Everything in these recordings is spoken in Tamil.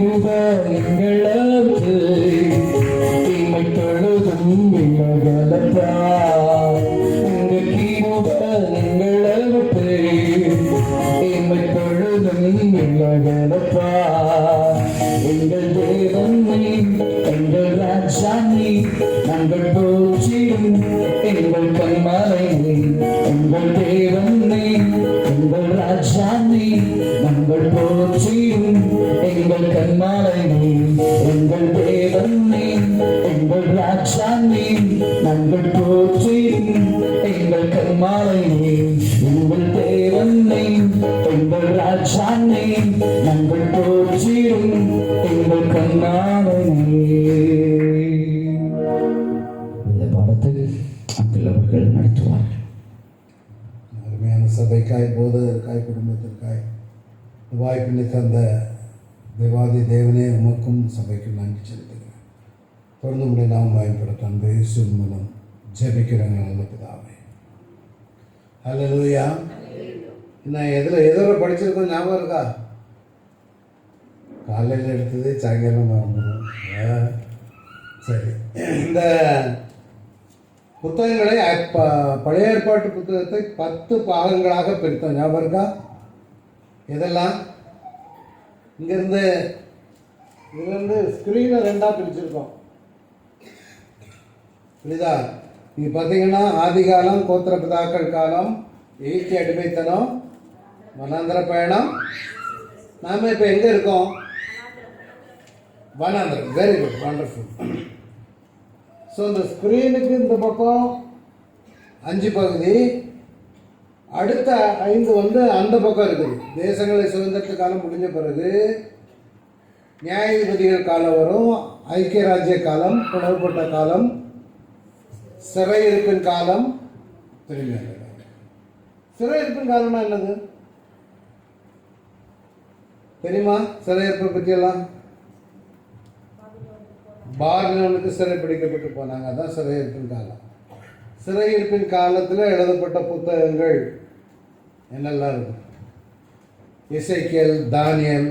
கிருப எங்களுக்கு தீமை தொழுதும் விலகலப்பா. உங்க கிருப எங்களுக்கு தீமை தொழுதும் விலகலப்பா. எங்கள் தேவன் நீ, எங்கள் ராஜா நீ, நாங்கள் போற்றிடும் எங்கள் கண்மலை நீ. எங்கள் தேவன் நீ, எங்கள் ராஜா நீ, நாங்கள் போற்றிடும் எங்கள் கண்மலை நீ. எங்கள் தேவன் நீ, எங்கள் ராஜா நீ, நாங்கள் போற்றிடும் எங்கள் கண்மலை நீ. எங்கள் தேவன் நீ, எங்கள் ராஜா நீ, நாங்கள் போற்றிடும் எங்கள் கண்மலை நீ. இந்த பாடத்தில் அங்கிள் அவர்கள் நடத்துவார்கள். அருமையான சபைக்காய், போதகருக்காய், குடும்பத்திற்காய் வாய்ப்பினை தந்த தேவாதி தேவனே உமக்கும் சபைக்கும் நன்றி செலுத்துகிறேன். தொடர்ந்து உடைய நாம் பயன்படுத்த அந்த இயேசுவின் மூலம் ஜெபிக்கிறாங்க நல்ல பிதாவே. ஹல்லேலூயா. நான் எதோ படிச்சிருக்கோம், ஞாபகம் இருக்கா? காலையில் எடுத்தது சாயங்காலம் மறந்துடும். சரி, இந்த புத்தகங்களை பழைய ஏற்பாட்டு புத்தகத்தை 10 பாகங்களாக பிரித்தோம், ஞாபகம் இருக்கா? இதெல்லாம் இங்கேருந்து ஸ்க்ரீனை 2ஆக பிரிச்சிருக்கோம். புரியுதா? நீங்கள் பார்த்தீங்கன்னா ஆதி காலம், கோத்திர பிதாக்கள் காலம், எகிப்திய அடிமைத்தனம், வனாந்திர பயணம். நாம் இப்போ எங்கே இருக்கோம்? வனாந்திரம். Very good, wonderful. ஸோ இந்த ஸ்க்ரீனுக்கு இந்த பக்கம் 5 பகுதி, அடுத்த 5 அந்த பக்கம் இருக்குது. தேசங்களை சுதந்திரத்து காலம் முடிஞ்ச பிறகு நியாயாதிபதிகள் காலம் வரும், ஐக்கிய ராஜ்ய காலம், பிளவுபட்ட காலம், சிறையிருப்பின் காலம். தெரியுமா? சிறையிருப்பின் காலம்னா என்னது தெரியுமா? சிறையிருப்பை பற்றியெல்லாம் பாபிலோனுக்கு சிறை பிடிக்கப்பட்டு போனாங்க, அதான் சிறையிருப்பின் காலம். சிறையிருப்பின் காலத்தில் எழுதப்பட்ட புத்தகங்கள் என்னெல்லாம் இருக்கு? எசேக்கியேல், தானியேல்,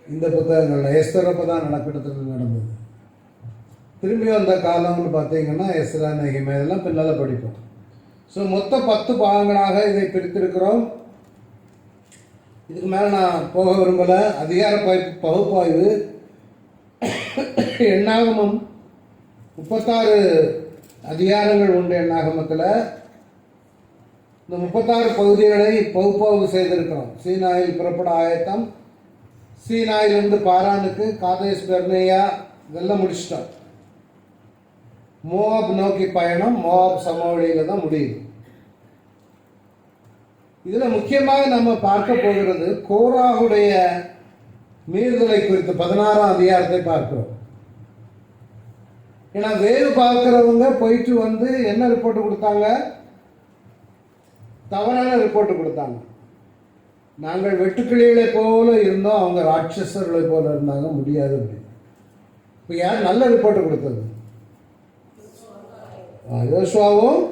இந்த புத்தகங்கள். எஸ்தரப்போ தான் நடக்கிடத்தில் நடந்தது. திரும்பி வந்த காலம்னு பார்த்தீங்கன்னா எஸ்ரா, நெகேமியா, இதெல்லாம் பின்னால் படிப்போம். ஸோ மொத்த 10 பாகங்களாக இதை பிரித்திருக்கிறோம். இதுக்கு மேலே நான் போக விரும்பலை. அதிகார பகுப்பாய்வு. எண்ணாகமம் 36 அதிகாரங்கள் உண்டு. எண்ணாகமத்தில் இந்த 36 பகுதிகளை பகுப்பாய்வு செய்திருக்கிறோம். சீனாயில் புறப்பட ஆயத்தம், சீனாயிலிருந்து பாரானுக்கு, காதேஸ் பெர்னேயா, இதெல்லாம் முடிச்சிட்டோம். மோவாப் நோக்கி பயணம், மோவாப் சமவெளியில் தான் முடியுது. இதில் முக்கியமாக நம்ம பார்க்க போகிறது கோராகுடைய மீறுதலை குறித்து 16ஆம் அதிகாரத்தை பார்க்கிறோம். ஏன்னா வேறு பார்க்கிறவங்க போயிட்டு என்ன ரிப்போர்ட் கொடுத்தாங்க? தவறான ரிப்போர்ட் கொடுத்தாங்க. நாங்கள் வெட்டுக்கிளிகளை போல இருந்தோம், அவங்க ராட்சசர்களை போல இருந்தாங்க, முடியாது அப்படின்னு. இப்போ யார் நல்ல ரிப்போர்ட் கொடுத்தது? யோசுவாவும்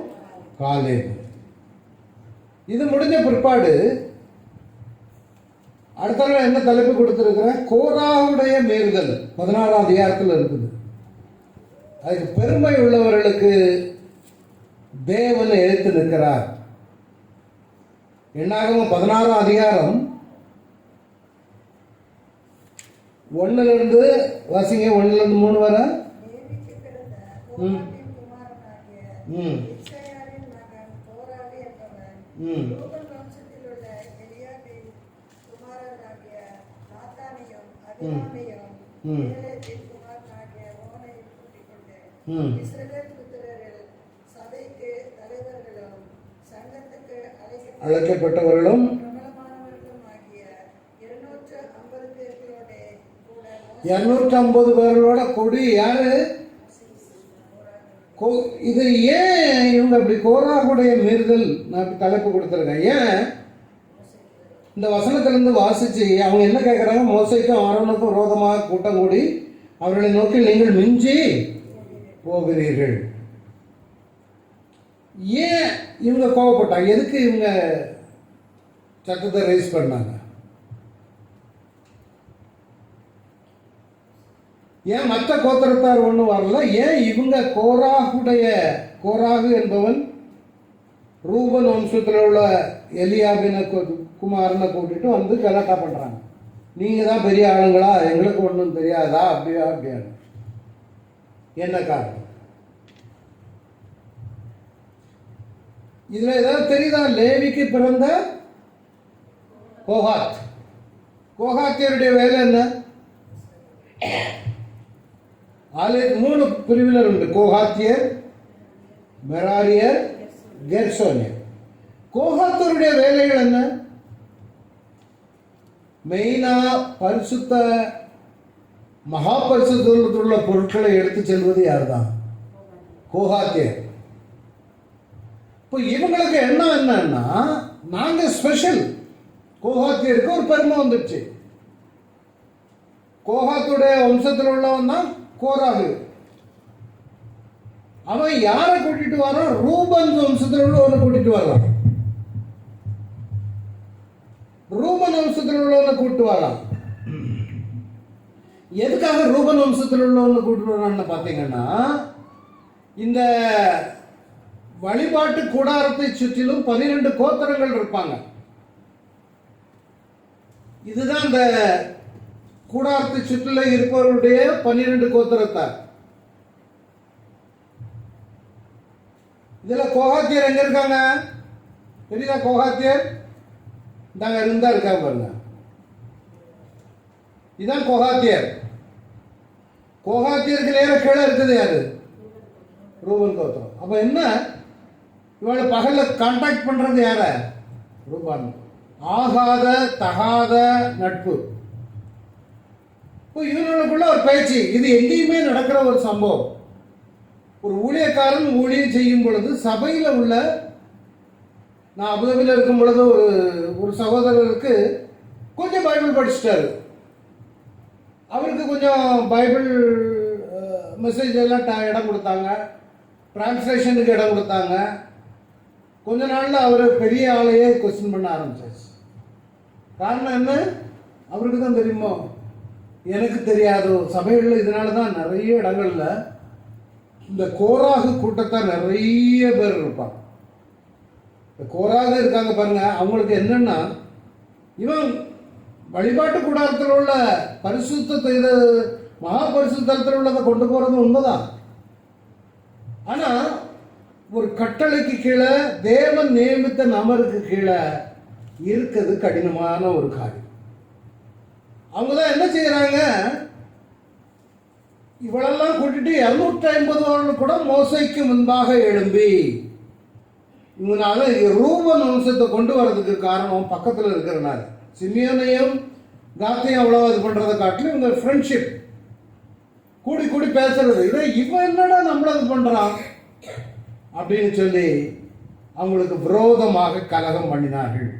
காலேபும். இது முடிஞ்ச பிற்பாடு அடுத்த நாள் என்ன தலைப்பு கொடுத்துருக்கிறேன்? கோராவுடைய மீறுதல் 16ஆம் அதிகாரத்தில் இருக்குது. அதுக்கு பெருமை உள்ளவர்களுக்கு தேவன் எதிர்த்து நிற்கிறார். என்னாகும் 16ஆம் அதிகாரம் 1 வாசிங்க, 1-3 வர. அழைக்கப்பட்டவர்களும் 250 பேர்களோட கொடி யாரு? இது ஏன் இவங்க அப்படி கோராகுடைய மீறுதல் நான் தலைப்பு கொடுத்துருக்கேன்? ஏன் இந்த வசனத்திலிருந்து வாசிச்சு அவங்க என்ன கேட்குறாங்க? மோசேக்கும் ஆரோனுக்கும் விரோதமாக கூட்டம் கூடி அவர்களை நோக்கி நீங்கள் மிஞ்சி போகிறீர்கள். ஏன் இவங்க கோவப்பட்டாங்க? எதுக்கு இவங்க சட்டத்தை ரைஸ் பண்ணாங்க? ஏன் மற்ற கோத்திரத்தார் ஒன்றும் வரல? ஏன் இவங்க கோராகு என்பவன் ரூபன் வம்சத்தில் உள்ள எலியாபின குமாரனை கூட்டிட்டு வந்து கலாட்டா பண்றாங்க. நீங்க தான் பெரிய ஆளுங்களா, எங்களுக்கு ஒன்றும் தெரியாதா, அப்படியா அப்படியா? என்ன காரணம்? இதுல ஏதாவது தெரியுதா? லேவிக்கு பிறந்த கோகாத்தியருடைய வேலை என்ன? 3 பிரிவினர் உண்டு: கோகாத்தியர், மெராரியர், கெர்சோனியர். கோகாத்தியருடைய வேலைகள் என்ன? மெயினா பரிசுத்த மகா பரிசுத்தமுள்ள பொருட்களை எடுத்து செல்வது யார்தான்? கோகாத்தியர். இப்போ இவங்களுக்கு என்னன்னா, நாங்க ஸ்பெஷல். கோகாத்தியருக்கு ஒரு பெருமை வந்துடுச்சு. கோகாத்துடைய வம்சத்தில் உள்ளவன் தான் கோராகு. அவன் யாரை கூட்டிட்டு வரான்? ரூபன் வம்சத்தில் உள்ளவனை கூட்டிட்டு வர்றான். ரூபன் வம்சத்தில் உள்ளவனை கூட்டு வரான். எதுக்காக ரூபன் வம்சத்தில் உள்ளவனை கூட்டு வரான்னு பாத்தீங்கன்னா, இந்த வழிபாட்டு கூடாரத்தை சுற்றிலும் 12 கோத்திரங்கள் இருப்பாங்க. இதுதான் இந்த கூடாரத்தை சுற்றில இருப்பவருடைய 12 கோத்திரத்தார். இதுல கோகாத்தியர் எங்க இருக்காங்க தெரியுதா? கோகாத்தியர் இந்தாங்க இருந்தா இருக்காங்க பாருங்க. இதுதான் கோகாத்தியர். கோகாத்தியருக்கு நேர கீழே இருக்குது யாரு? ரூபன் கோத்திரம். அப்ப என்ன, இவளை பகல்ல கான்டாக்ட் பண்றது யார? ரூபன். ஆகாத தகாத நட்பு. இவங்களுக்குள்ள ஒரு பயிற்சி. இது எங்கேயுமே நடக்கிற ஒரு சம்பவம். ஒரு ஊழியக்காரன் ஊழியம் செய்யும் பொழுது சபையில உள்ள, நான் அபுதாபியில் இருக்கும் பொழுது ஒரு சகோதரருக்கு கொஞ்சம் பைபிள் படிச்சுட்டாரு. அவருக்கு கொஞ்சம் பைபிள் மெசேஜ் எல்லாம் இடம் கொடுத்தாங்க, டிரான்ஸ்லேஷனுக்கு இடம் கொடுத்தாங்க. கொஞ்ச நாள்ல அவர் பெரிய ஆளையே கொஸ்டின் பண்ண ஆரம்பிச்சாச்சு. காரணம் என்ன? அவருக்கு தான் தெரியுமோ, எனக்கு தெரியாதோ. சபைகளில் இதனால தான் நிறைய இடங்கள்ல இந்த கோராகு கூட்டத்தார் நிறைய பேர் இருப்பாங்க. இந்த கோராகு இருக்காங்க பாருங்க, அவங்களுக்கு என்னன்னா, இவன் வழிபாட்டு கூடாரத்தில் உள்ள பரிசுத்தத்தை, மகா பரிசுத்தத்தில் உள்ளதை கொண்டு போறது உண்மைதான். ஆனா ஒரு கட்டளைக்கு கீழே, தேவன் நியமித்த நபருக்கு கீழே இருக்கிறது கடினமான ஒரு காரியம். அவங்க தான் என்ன செய்யறாங்க, இவளெல்லாம் கூட்டிட்டு 250 கூட மோசைக்கு முன்பாக எழும்பி, இவனால ரூபன் வம்சத்தை கொண்டு வர்றதுக்கு காரணம் பக்கத்தில் இருக்கிறனால. சிமியோனையும் காத்தையும் அவ்வளவு இது பண்றதை காட்டிலும் இவங்க ஃப்ரெண்ட்ஷிப், கூடி கூடி பேசுறது. இவன் என்னடா நம்மள இது பண்றான் அப்படின்னு சொல்லி அவங்களுக்கு விரோதமாக கலகம் பண்ணினார்கள்.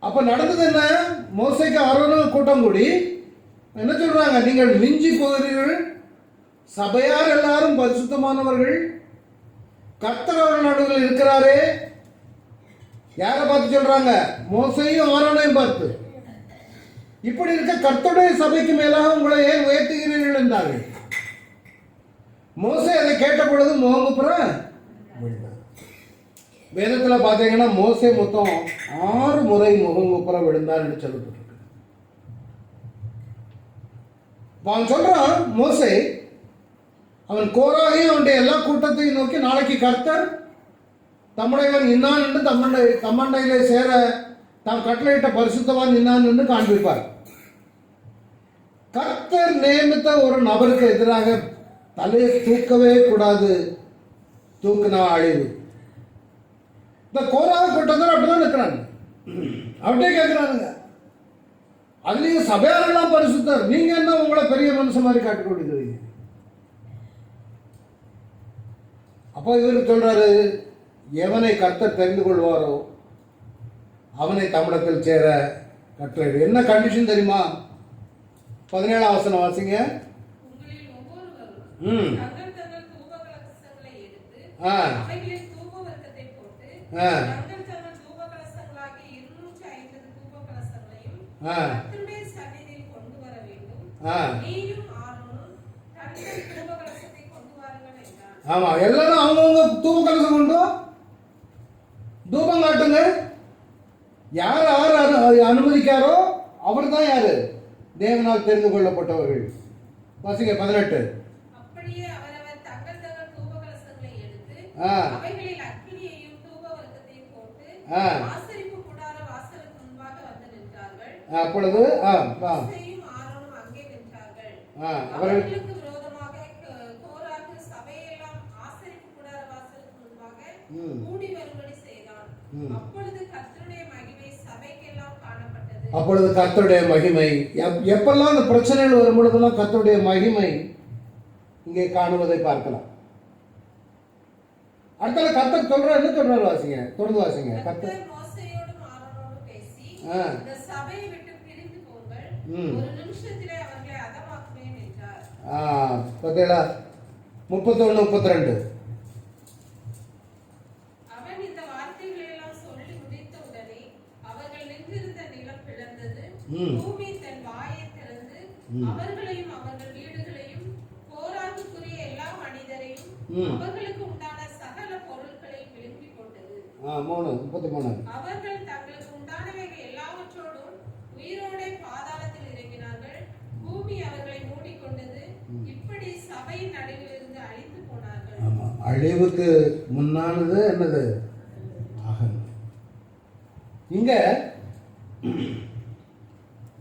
அப்ப நடந்தது என்ன? மோசைக்கு ஆரோனும் கூட்டம் கூடி என்ன சொல்றாங்க, நீங்கள் மிஞ்சி போகிறீர்கள், சபையார் எல்லாரும் பரிசுத்தமானவர்கள், கர்த்தர் அவர் நடுவில் இருக்கிறாரே. யாரை பார்த்து சொல்றாங்க? மோசையும் ஆரோனையும் பார்த்து. இப்படி இருக்க கர்த்தருடைய சபைக்கு மேலாக உங்களை ஏன் உயர்த்துகிறீர்கள் என்றார்கள். மோசே அதை கேட்ட பொழுது முகங்குப்புற வேதத்துல பாத்தீங்கன்னா மோசே மொத்தம் 6 முறை முகங்குப்புற விழுந்தார் என்று சொல்லப்பட்டிருக்கு. அவன் சொல்றான், மோசே அவன் கோராகையும் அவனுடைய எல்லா கூட்டத்தையும் நோக்கி, நாளைக்கு கர்த்தர் தம்முடையவன் இன்னான் என்று தம்மண்டையிலே சேர தாம் கட்டளையிட்ட பரிசுத்தவான் இன்னான் என்று காண்பிப்பார். கர்த்தர் நியமித்த ஒரு நபருக்கு எதிராக தலையை தூக்கவே கூடாது, தூக்குனா அழிவு. இந்த கோராக கூட்டத்தில் அப்படிதான் இருக்கிறாங்க. அப்படியே கேட்கிறானுங்க, அதுலயும் சபையாரெல்லாம் பரிசுத்தர், நீங்க என்ன உங்களை பெரிய மனுஷன் மாதிரி காட்டிக் கொண்டிருக்கிறீங்க. அப்போ இவருக்கு சொல்றாரு, எவனை கர்த்தர் தெரிந்து கொள்வாரோ அவனை தமிழத்தில் சேர கட்டளை. என்ன கண்டிஷன் தெரியுமா? 17ஆம் வசனம் வாசிங்க. ஆ நீயும் ஆரோனும் தங்கள் தூபகலசத்தை கொண்டு வாருங்கள் என்றான். ஆமா, எல்லாரும் அவங்கவுங்க தூப கலசம் கொண்டு தூபம் காட்டுங்க. யார் யார் அனுமதிக்காரோ அவர் தான் யாரு? தேவனால் தெரிந்து கொள்ளப்பட்டவர்கள். வாசிங்க 18. அப்படியே அவரவர் தங்கள் தங்கள் தூபகலசங்களை எடுத்து ஆ. அவைகளில் அக்கினியையும் தூபவர்க்கத்தையும் போட்டு ஆ. ஆசரிப்பு கூடார வாசலுக்கு முன்பாக வந்து நின்றார்கள். அப்பொழுது மோசேயும் ஆரோனும் அங்கே நின்றார்கள். அவர்கள் அவர்களுக்கு விரோதமாக கோராகு சபையெல்லாம் ஆசரிப்பு கூடார வாசலுக்கு முன்பாக கூடி வரும்படி செய்தான். அப்பொழுது கர்த்தருடைய மகிமை சபைக்கெல்லாம் காணப்பட்டது. அப்பொழுது கர்த்தருடைய மகிமை எப்பெல்லாம் அந்த பிரச்சனைகள் வரும் பொழுதெல்லாம் கர்த்தருடைய மகிமை இங்கே காணுவதை பார்க்கலாம். அடுத்த கர்த்தர் சொல்ற என்ன சொல்றாரு? வாசிங்க, தொடர்ந்து வாசிங்க. கர்த்தர் மோசேயோடும் ஆரோனோடும் பேசி, இந்த சபையை விட்டு பிரிந்து போங்கள், ஒரு நிமிஷத்திலே அவர்களை அதமாக்குவேன் என்றார். 31, 32. அவன் இந்த வார்த்தைகளை எல்லாம் சொல்லி முடித்த உடனே அவர்கள் நின்றிருந்த நிலம் பிளந்தது. பூமி தன் வாயை திறந்து அவர்களையும் அவர்கள் வீடுகளையும் கோராகுக்குரிய எல்லா மனிதரையும் அவர்களுக்கு உண்டான சகல பொருட்களையும் விழுங்கிக் கொண்டது. 33. அவர்கள் தங்களுக்கு உண்டானவைகள் எல்லாவற்றோடும் உயிரோடே பாதாளத்தில் இறங்கினார்கள். பூமி அவர்களை மூடிக்கொண்டது. இப்படி சபையின் நடுவில் இருந்து அழிந்து போனார்கள். ஆமா, அழிவுக்கு முன்னானது என்னது? அகல். இங்க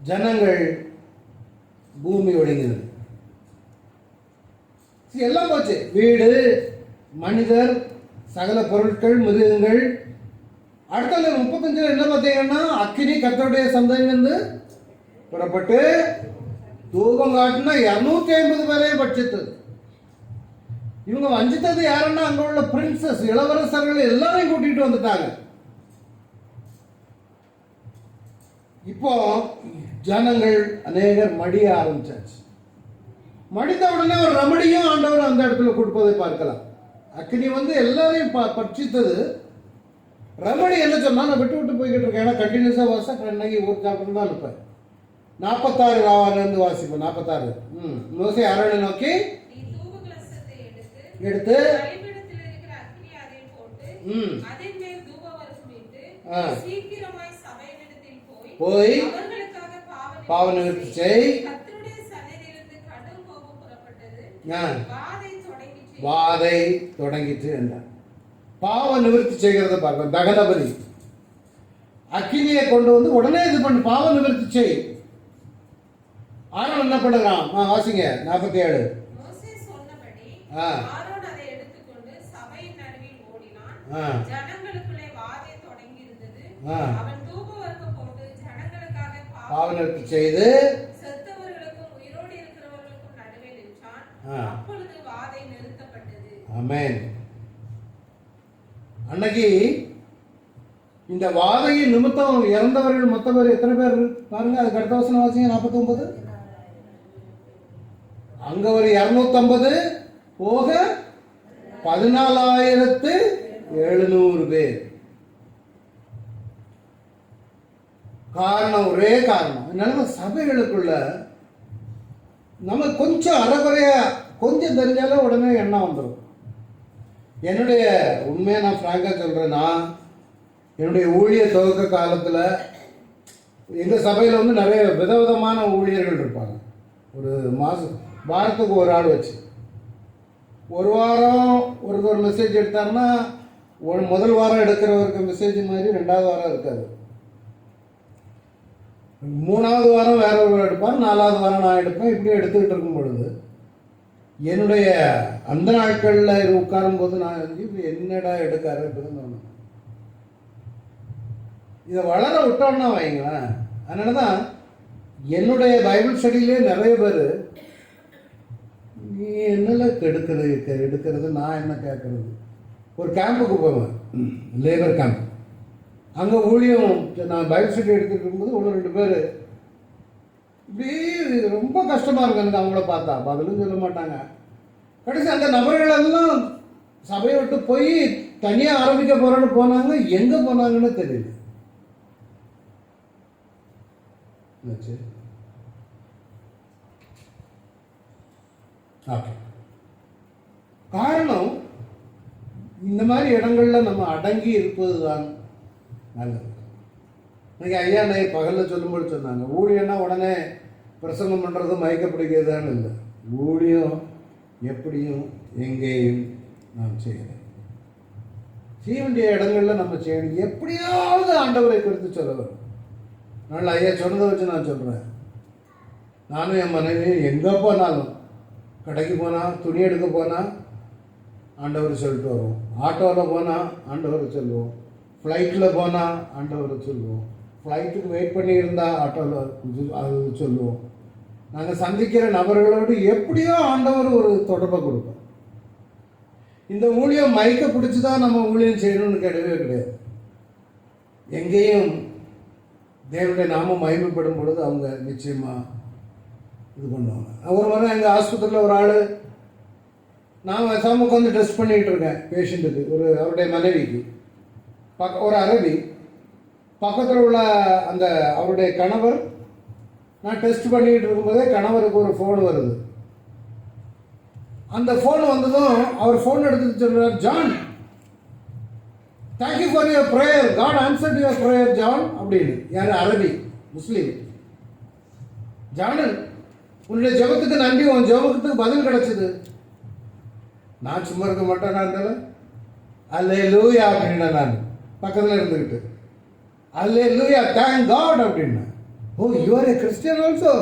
ஜனங்கள் பூமி ஒடுங்கினது, எல்லாம் போச்சு. வீடு, மனிதர், சகல பொருட்கள், மிருகங்கள். அடுத்த 35 என்ன பார்த்தீங்கன்னா, அக்கினி கர்த்தருடைய சந்தையிலிருந்து புறப்பட்டு தூபம் காட்டினா 250 பேரை பட்சித்தது. இவங்க வஞ்சித்தது யாருன்னா, அங்க உள்ள பிரின்சஸ், இளவரசர்கள் எல்லாரையும் கூட்டிட்டு வந்துட்டாங்க. இப்போ ஜனங்கள் அநேகர் மடிய ஆரம்பிச்சாச்சு. மடித்த உடனே ஒரு ரெமடியும் ஆண்டவர் அந்த இடத்துல கொடுப்பதை பார்க்கலாம். அக்னி வந்து எல்லாரையும் பட்சித்தது. ரெமடி என்ன சொன்னா, நான் விட்டு விட்டு போய்கிட்டு இருக்கேன், ஏன்னா கண்டினியூஸா வாச இன்னைக்கு ஒரு சாப்பிட்டு தான் இருப்பேன். 46 வாசிப்பேன். 46. மோசே ஆரோனை நோக்கி நீ தூபகலசத்தை எடுத்து பலிபீடத்தில் இருக்கிற அக்கினி அதில் போட்டு அதின் மேல் தூபவர்க்கம் இட்டு சீக்கிரமாய் சபையினிடத்தில் போய் அவர்களுக்காக பாவ நிவர்த்தி செய். கர்த்தருடைய சந்நிதியிலிருந்து கடும் கோபம் புறப்பட்டது. வாதை தொடங்கிற்று என்றார். பாவ நிவர்த்தி செய்கிறத பார்க்கலாம். தகனபலி அக்கினியை கொண்டு வந்து உடனே இது பண்ணி பாவ நிவர்த்தி செய். ஆரோன் என்ன பண்ணுறான்? வாசிங்க 47. மோசே சொன்னபடி ஆரோன் அதை எடுத்துக்கொண்டு சபையின் நடுவில் ஓடினான். ஜனங்களுக்குள்ளே வாதை தொடங்கி இருந்தது. அவன் தூபவர்க்கம் போட்டு ஜனங்களுக்காக பாவ நிவர்த்தி செய்து செத்தவர்களுக்கும் உயிரோடு இருக்கிறவர்களுக்கும் நடுவே நின்றான். அப்பொழுது வாதை நிறுத்தப்பட்டது. ஆமென். அன்னைக்கு இந்த வாதையின் நிமித்தம் இறந்தவர்கள் மொத்த பேர் எத்தனை பேர் பாருங்க. அதுக்கு அடுத்த வசனம் வாசிங்க 49. அங்க ஒரு 250 போக 14,700 பேர். காரணம் ஒரே காரணம். அதனால சபைகளுக்குள்ள நம்ம கொஞ்சம் அறகுறையா கொஞ்சம் தெரிஞ்சாலும் உடனே எண்ணம் வந்துடும். என்னுடைய உண்மையை நான் ஃப்ராங்கா சொல்றேன்னா, என்னுடைய ஊழிய துவக்க காலத்தில் எங்கள் சபையில் வந்து நிறைய விதவிதமான ஊழியர்கள் இருப்பாங்க. ஒரு வாரத்துக்கு ஒரு ஆள் வச்சு ஒரு வாரம் ஒரு மெசேஜ் எடுத்தாருன்னா முதல் வாரம் எடுக்கிறவருக்கு மெசேஜ் மாதிரி 2வது வாரம் இருக்காது. 3வது வாரம் வேற ஒரு எடுப்பார், 4வது வாரம் நான் எடுப்பேன். இப்படி எடுத்துக்கிட்டு இருக்கும் பொழுது என்னுடைய அந்த நாட்களில் உட்காரும் போது நான் என்னடா எடுக்காரு அப்படின்னு தோணும். இதை வளர விட்டோம்னா வைங்களேன். அதனால தான் என்னுடைய பைபிள் ஸ்டடியிலே நிறைய பேர் நீ என்னெல்லாம் எடுக்கிறது நான் என்ன கேட்கறது. ஒரு கேம்புக்கு போவேன், லேபர் கேம்ப். அங்கே ஊழியம் நான் பைபிள் ஸ்டடி எடுத்துகிட்டு இருக்கும்போது 1-2 பேர் இப்படி ரொம்ப கஷ்டமாக இருக்கும் எனக்கு அவங்கள பார்த்தா. பதிலும் சொல்ல மாட்டாங்க. கடைசி அந்த நபர்கள் எல்லாம் சபையை விட்டு போய் தனியாக ஆரம்பிக்க போகிறோன்னு போனாங்க. எங்கே போனாங்கன்னு தெரியல. ஓகே. காரணம், இந்த மாதிரி இடங்கள்ல நம்ம அடங்கி இருப்பது தான் நல்லது. இன்னைக்கு ஐயா நான் பகலில் சொல்லும்போது சொன்னாங்க, ஊழியன்னா உடனே பிரசங்கம் பண்ணுறது மயக்க பிடிக்கிறதான்னு இல்லை. ஊழியம் எப்படியும் எங்கேயும் நாம் செய்யணும். செய்ய வேண்டிய இடங்கள்ல நம்ம செய்யணும். எப்படியாவது ஆண்டவரை குறித்து சொல்ல வரும். அதனால் ஐயா சொன்னதை வச்சு நான் சொல்கிறேன். நானும் என் மனைவியும் எங்கே போனாலும், கடைக்கு போனால், துணி எடுக்க போனால் ஆண்டவர் சொல்லிட்டு வருவோம். ஆட்டோவில் போனால் ஆண்டவர் சொல்லுவோம். ஃப்ளைட்டில் போனால் ஆண்டவர் சொல்லுவோம். ஃப்ளைட்டுக்கு வெயிட் பண்ணியிருந்தால் ஆட்டோவில் அது சொல்லுவோம். நாங்கள் சந்திக்கிற நபர்களோடு எப்படியோ ஆண்டவர் ஒரு தொடர்பை கொடுப்போம். இந்த ஊழியம் மயக்க பிடிச்சி தான் நம்ம ஊழியம் செய்யணும்னு கிடையவே கிடையாது. எங்கேயும் தேவனுடைய நாமம் மகிமைப்படும் பொழுது அவங்க நிச்சயமாக இது பண்ணுவாங்க. ஒரு முறை எங்கள் ஆஸ்பத்திரியில் ஒரு ஆள், நான் வசாம உட்காந்து டெஸ்ட் பண்ணிகிட்டு இருக்கேன் பேஷண்ட்டுக்கு, அவருடைய மனைவிக்கு. ஒரு அரபி பக்கத்தில் உள்ள அந்த அவருடைய கணவர், நான் டெஸ்ட் பண்ணிக்கிட்டு இருக்கும்போதே கணவருக்கு ஒரு ஃபோன் வருது. அந்த ஃபோன் வந்ததும் அவர் ஃபோன் எடுத்து சொல்கிறார், John, thank you for your prayer, God answered your prayer John அப்படின்னு. யார்? அரபி, முஸ்லீம். ஜானன், உன்னுடைய ஜெபத்துக்கு நன்றி, உன் ஜெபத்துக்கு பதில் கிடைச்சது. நான் சும்மா இருக்க மாட்டேன், இருந்தாலும் அல்லேலூயா அப்படின்னா நான் பக்கத்தில் இருந்துக்கிட்டு அல்லேலூயா தேங்க் காட் அப்படின்னா. Oh, you are a Christian also.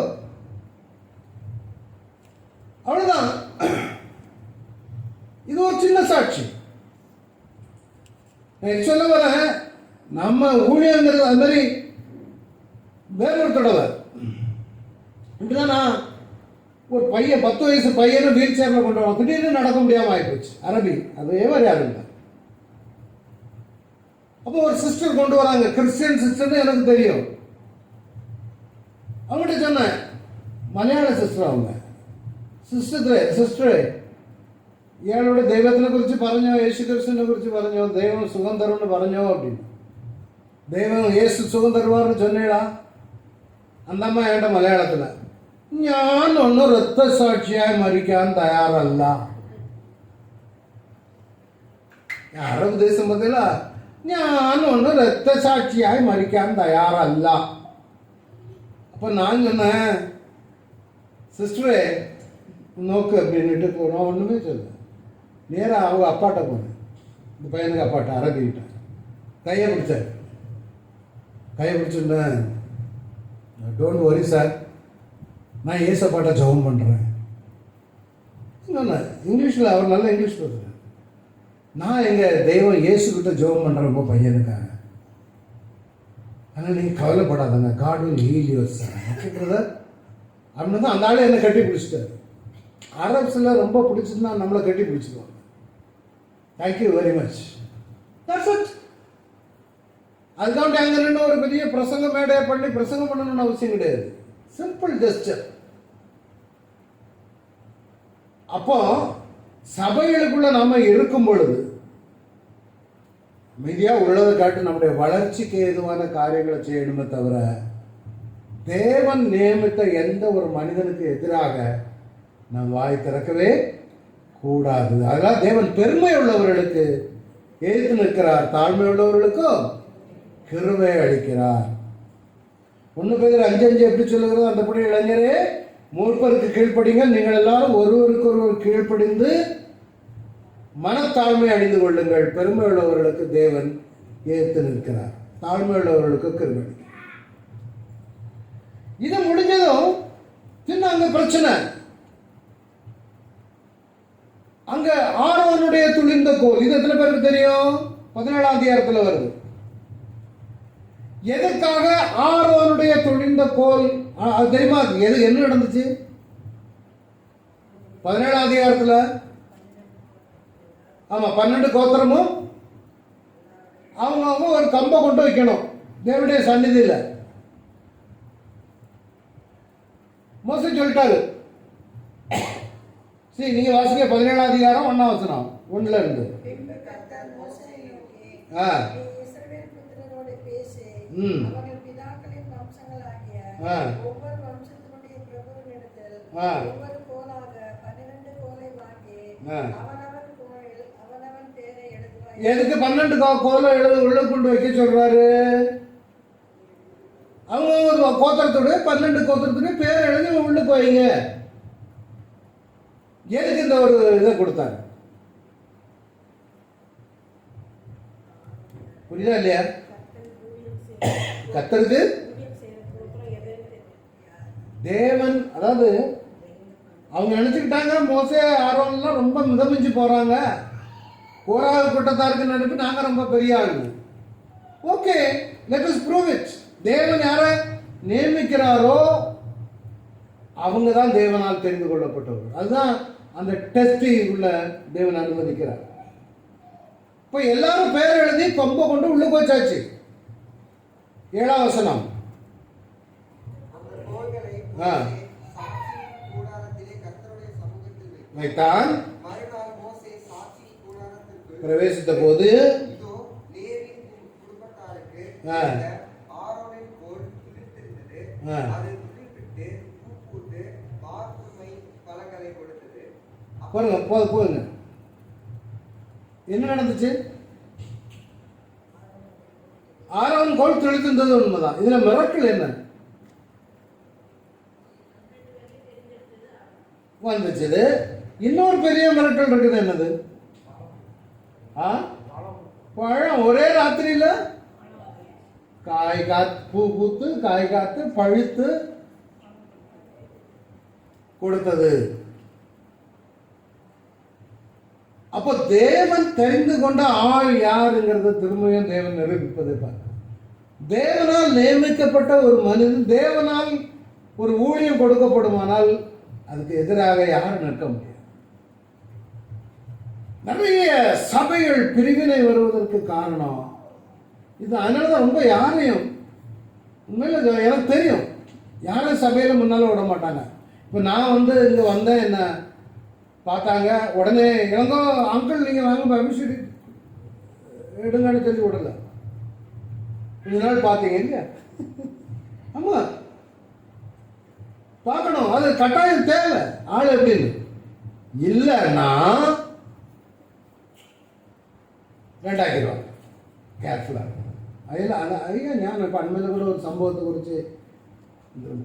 அவ்வளோதான். இது ஒரு சின்ன சாட்சி. நான் சொல்ல வரேன், நம்ம ஊழியங்கிறது அது மாதிரி வேறொரு தடவை இப்படிதான். நான் ஒரு பையன் 10 வயசு பையனை வீல் சேரில் கொண்டு வரோம். திடீர்னு நடக்க முடியாமல் ஆகிப்போச்சு. அரபி, அதே மாதிரி யாரும் இல்லை. அப்போ ஒரு சிஸ்டர் கொண்டு வராங்க, கிறிஸ்டியன் சிஸ்டர்னு எனக்கு தெரியும். அவங்ககிட்ட சொன்னேன், மலையாள சிஸ்டர் அவங்க. സിസ്റ്ററെ ഇയാളോട് ദൈവത്തിനെ കുറിച്ച് പറഞ്ഞോ, യേശു ക്രിസ്തുവിനെ കുറിച്ച് പറഞ്ഞോ, ദൈവം സുഖം തരുമെന്ന് പറഞ്ഞോ அப்படின்னு. ദൈവം യേശു സുഖം തരുവാന്ന് ചൊല്ലേടാ. അന്തമ്മ അയാളുടെ മലയാളത്തില്, ഞാൻ ഒന്ന് രക്തസാക്ഷിയായി മരിക്കാൻ തയ്യാറല്ല. അറബ് ദേശം പറ്റില്ല, ഞാൻ ഒന്ന് രക്തസാക്ഷിയായി മരിക്കാൻ തയ്യാറല്ല. അപ്പൊ ഞാൻ சொன்னேன், சிஸ்டரே நோக்கு அப்படின்ட்டு நான் ஒன்றுமே சொல்ல. நேராக அவங்க அப்பாட்ட போனேன், இந்த பையனுக்கு அப்பாட்ட, அரபிக்கிட்ட. கையை பிடிச்சார். கையை பிடிச்சிருந்தேன், டோன்ட் வரி சார், நான் ஏசப்பாட்ட ஜெபம் பண்ணுறேன் சொன்னேன். இங்கிலீஷில் அவர் நல்ல இங்கிலீஷ் பேசுகிறேன். நான் எங்கள் தெய்வம் இயேசுக்கிட்ட ஜெபம் பண்ணுறப்போ பையனுக்காக. ஆனால் நீங்கள் கவலைப்படாதங்க, God will heal your son. Okay brother அப்படின்னு தான் அந்த ஆளே என்னை கட்டி பிடிச்சிட்டாரு. அரப்ஸில் ரொம்ப பிடிச்சிருந்தா நம்மளை கட்டி பிடிச்சிக்குவாங்க. Thank you very much, that's it. அதுக்காண்டி அங்கே நின்று ஒரு பெரிய பிரசங்க மேடையை பண்ணி பிரசங்கம் பண்ணணும்னு அவசியம் கிடையாது. Simple gesture. அப்போ சபைகளுக்குள்ள நாம இருக்கும் பொழுது அமைதியாக உள்ளதை காட்டு நம்முடைய வளர்ச்சிக்கு ஏதுவான காரியங்களை செய்யணுமே தவிர தேவன் நியமித்த எந்த ஒரு மனிதனுக்கு எதிராக நாம் வாய் திறக்கவே கூடாது. அதெல்லாம் தேவன் பெருமை உள்ளவர்களுக்கு எதிர்த்து நிற்கிறார், தாழ்மை உள்ளவர்களுக்கும் கிருபை அளிக்கிறார். 1 பேதுரு 5:5 எப்படி சொல்லுகிறது? அந்தபடி இளைஞரே, மூப்பருக்கு கீழ்ப்படிங்க, நீங்கள் எல்லாரும் ஒருவருக்கு ஒருவர் கீழ்ப்படிந்து மனத்தாழ்மை அணிந்து கொள்ளுங்கள். பெருமை உள்ளவர்களுக்கு தேவன் எதிர்த்து நிற்கிறார், தாழ்மை உள்ளவர்களுக்கு கிருபை அளிக்கிறார். இது முடிஞ்சதும் பின்ன அங்க பிரச்சனை. அங்க ஆரோனுடைய துளிர்ந்த கோல், இது எத்தனை பேருக்கு தெரியும்? 17ஆம் அதிகாரத்துல வருது. எதற்காக ஆரோனுடைய துளிர்ந்த கோல்? அது தெரியுமா? என்ன நடந்துச்சு 17ஆம் அதிகாரத்துல? ஆமா, 12 கோத்திரமும் அவங்க ஒரு கம்பை கொண்டு வைக்கணும் தேவனுடைய சந்நிதியில. மோசே சொல்லிட்டாரு. சரி, நீங்க வாசிக்க 17ஆம் அதிகாரம் 1ஆம் வசனம் 1ல இருந்து. எதுக்கு 12 கோலை உள்ள கொண்டு வைக்க சொல்றாரு? அவங்க ஒரு கோத்திரத்துடைய 12 கோத்திரத்துடைய பேர் எழுதி உள்ளுக்கு வைங்க. எதுக்கு இந்த ஒரு இதை கொடுத்தாரு? புரியுதா இல்லையா? கர்த்தருக்கு தேவன், அதாவது அவங்க நினைச்சுக்கிட்டாங்க மோசே ஆரோன்லாம் ரொம்ப மிதமிஞ்சு போறாங்க, கோராக கூட்டத்தாருக்கு நினைப்பு நாங்க ரொம்ப பெரிய ஆளுங்க. Okay, let us prove it. தேவன் யாரை நியமிக்கிறாரோ அவங்க தான் தேவனால் தெரிந்து கொள்ளப்பட்டவர். அதுதான் அந்த டெஸ்டி உள்ள தேவன் அனுமதிக்கிறார். இப்போ எல்லாரும் பேர் எழுதி கொம்ப கொண்டு உள்ள போச்சாச்சு. 7ஆம் வசனம். வைத்தான். பிரவேசித்த போது போதுங்க. என்ன நடந்துச்சு? ஆரோன் கோல் தெளித்திருந்தது உண்மைதான். இதுல மிரக்கல் என்ன வந்துச்சு? இன்னொரு பெரிய மிரட்டல் இருக்குது. என்னது? பழம் ஒரே ராத்திரியில காய் காத்து, பூ பூத்து, காய் காத்து, பழுத்து கொடுத்தது. அப்போ தேவன் தெரிந்து கொண்ட ஆள் யாருங்கிறது திரும்பியும் தேவன் நிரூபிப்பதை பார்க்க. தேவனால் நியமிக்கப்பட்ட ஒரு மனிதன், தேவனால் ஒரு ஊழியம் கொடுக்கப்படுமானால் அதுக்கு எதிராக யாரும் நிற்க முடியாது. நிறைய சபைகள் பிரிவினை வருவதற்கு காரணம் இது. அதனாலதான் ரொம்ப யாரையும் உண்மையில எனக்கு தெரியும், யாரும் சபையில முன்னால விட மாட்டாங்க. இப்போ நான் இங்க வந்தேன், என்ன பார்த்தாங்க, உடனே இளங்கோ அங்கிள் நீங்க வாங்க அபிஷேக் எடுங்கன்னு சொல்லி விடல. கொஞ்ச நாள் பார்த்தீங்க இல்லையா? ஆமா, பார்க்கணும், அது கட்டாயம் தேவை. ஆள் எப்படின்னு இல்லைன்னா ரெண்டாக்கிடுவாங்க. கேர்ஃபுல்லாக இருக்கும். அதில் ஞானம். இப்போ அண்மையில் கூட ஒரு சம்பவத்தை குறித்து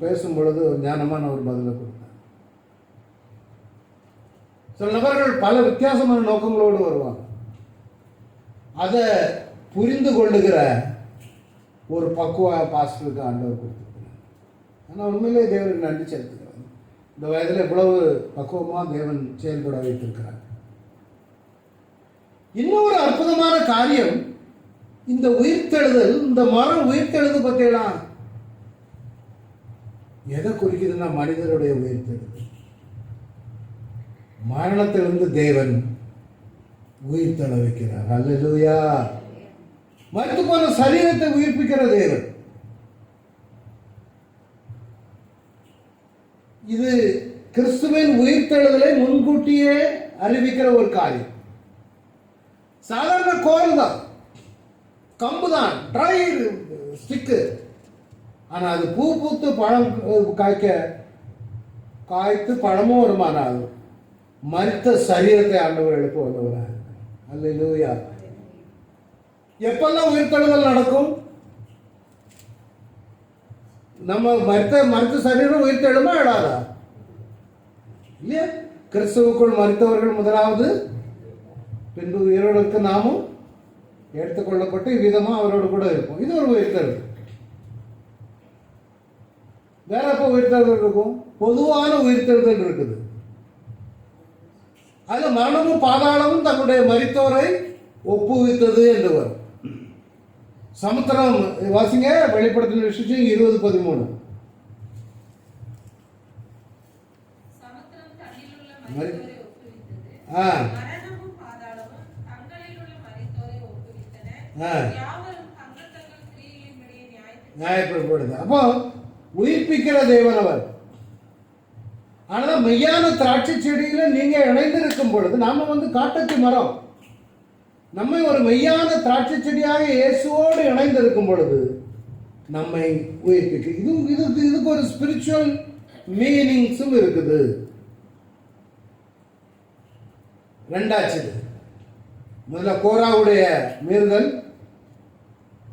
பேசும் பொழுது ஒரு ஞானமான ஒரு பதிலை கொடுத்தேன். சில நபர்கள் பல வித்தியாசமான நோக்கங்களோடு வருவாங்க. அதை புரிந்து கொள்ளுகிற ஒரு பக்குவ பாஸ்டருக்கு ஆண்டவர் கொடுத்துருக்கிறார். ஆனால் உண்மையிலே தேவனுக்கு நன்றி செலுத்துகிறார். இந்த வயதில் இவ்வளவு பக்குவமாக தேவன் செயல்பட வைத்திருக்கிறார். இன்னொரு அற்புதமான காரியம், இந்த உயிர்த்தெழுதல், இந்த மரம் உயிர்த்தெழுது பார்த்தீங்களா? எதை குறிக்குதுன்னா மனிதனுடைய உயிர்த்தெழுதல். மரணத்திலிருந்து தேவன் உயிர்த்தெழ வைக்கிறார். அல்லேலூயா. மரித்து போன சரீரத்தை உயிர்ப்பிக்கிற தேவன். இது கிறிஸ்துவின் உயிர்த்தெழுதலை முன்கூட்டியே அறிவிக்கிற ஒரு காரியம். சாதாரண கோல் தான், கம்பு தான், ட்ரை ஸ்டிக்கு. ஆனா அது பூ பூத்து பழம் காய்த்து பழமும் வருமானால் மரித்த சரீரத்தை ஆண்டவர் எழுப்ப வந்தவராக. அல்லேலூயா. எப்பெல்லாம் உயிர்த்தெழுதல் நடக்கும்? நம்ம மரித்த சரீரம் உயிர்த்தெழுமா எழாதா? இல்லையா? கிறிஸ்துவுக்குள் மரித்தவர்கள் முதலாவது, பின்பு உயிரோடுக்கு நாமும் எடுத்துக்கொள்ளப்பட்டு இவ்விதமா அவரோடு கூட இருப்போம். இது ஒரு உயிர்த்தெழுதல். வேற எப்போ உயிர்த்தெழுதல் இருக்கும்? பொதுவான உயிர்த்தெழுதல் இருக்குது. அது மரணமும் பாதாளமும் தன்னுடைய மரித்தோரை ஒப்புவித்தது என்று வரும். சமுத்திரம் வாசிங்க, வெளிப்படுத்தின விசேஷம் 20:13. நியாயப்படுது. அப்போ உயிர்ப்பிக்கிற தேவன் அவர். ஆனா மெய்யான திராட்சை செடியில நீங்க இணைந்திருக்கும் பொழுது, நாம காட்டத்தி மரம், நம்மை ஒரு மெய்யான திராட்சை செடியாக இயேசுவோடு இணைந்திருக்கும் பொழுது நம்மை உயிர்ப்பிக்க. இதுக்கு ஒரு ஸ்பிரிச்சுவல் மீனிங்ஸும் இருக்குது. ரெண்டாச்சு. இது முதல்ல கோராவுடைய மீறுதல்.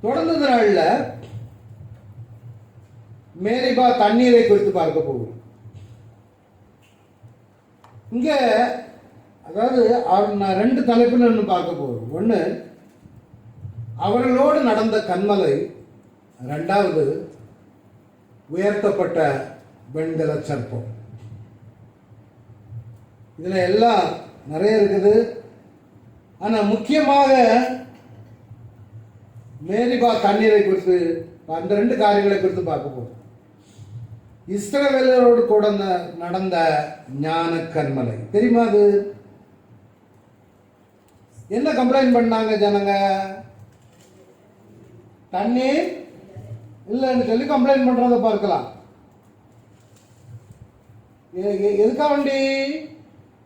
தொடர்ந்து நாள்ல மேரிபா தண்ணீரை குறித்து பார்க்க போகும். இங்க அதாவது நான் ரெண்டு தலைப்புல பார்க்க போகிறோம். ஒன்று அவர்களோடு நடந்த கண்மலை, ரெண்டாவது உயர்த்தப்பட்ட வெண்கல சர்ப்பம். இதில் எல்லாம் நிறைய இருக்குது. ஆனால் முக்கியமாக மேரிபா தண்ணீரை குறித்து அந்த ரெண்டு காரியங்களை குறித்து பார்க்க போகிறோம். இஸ்ரவேலரோடு கூட நடந்த ஞான கண்மலை தெரியுமா? அது என்ன கம்ப்ளைண்ட் பண்ணாங்க ஜனங்க? தண்ணீர் இல்லைன்னு சொல்லி கம்ப்ளைண்ட் பண்றத பார்க்கலாம். எதுக்கா வண்டி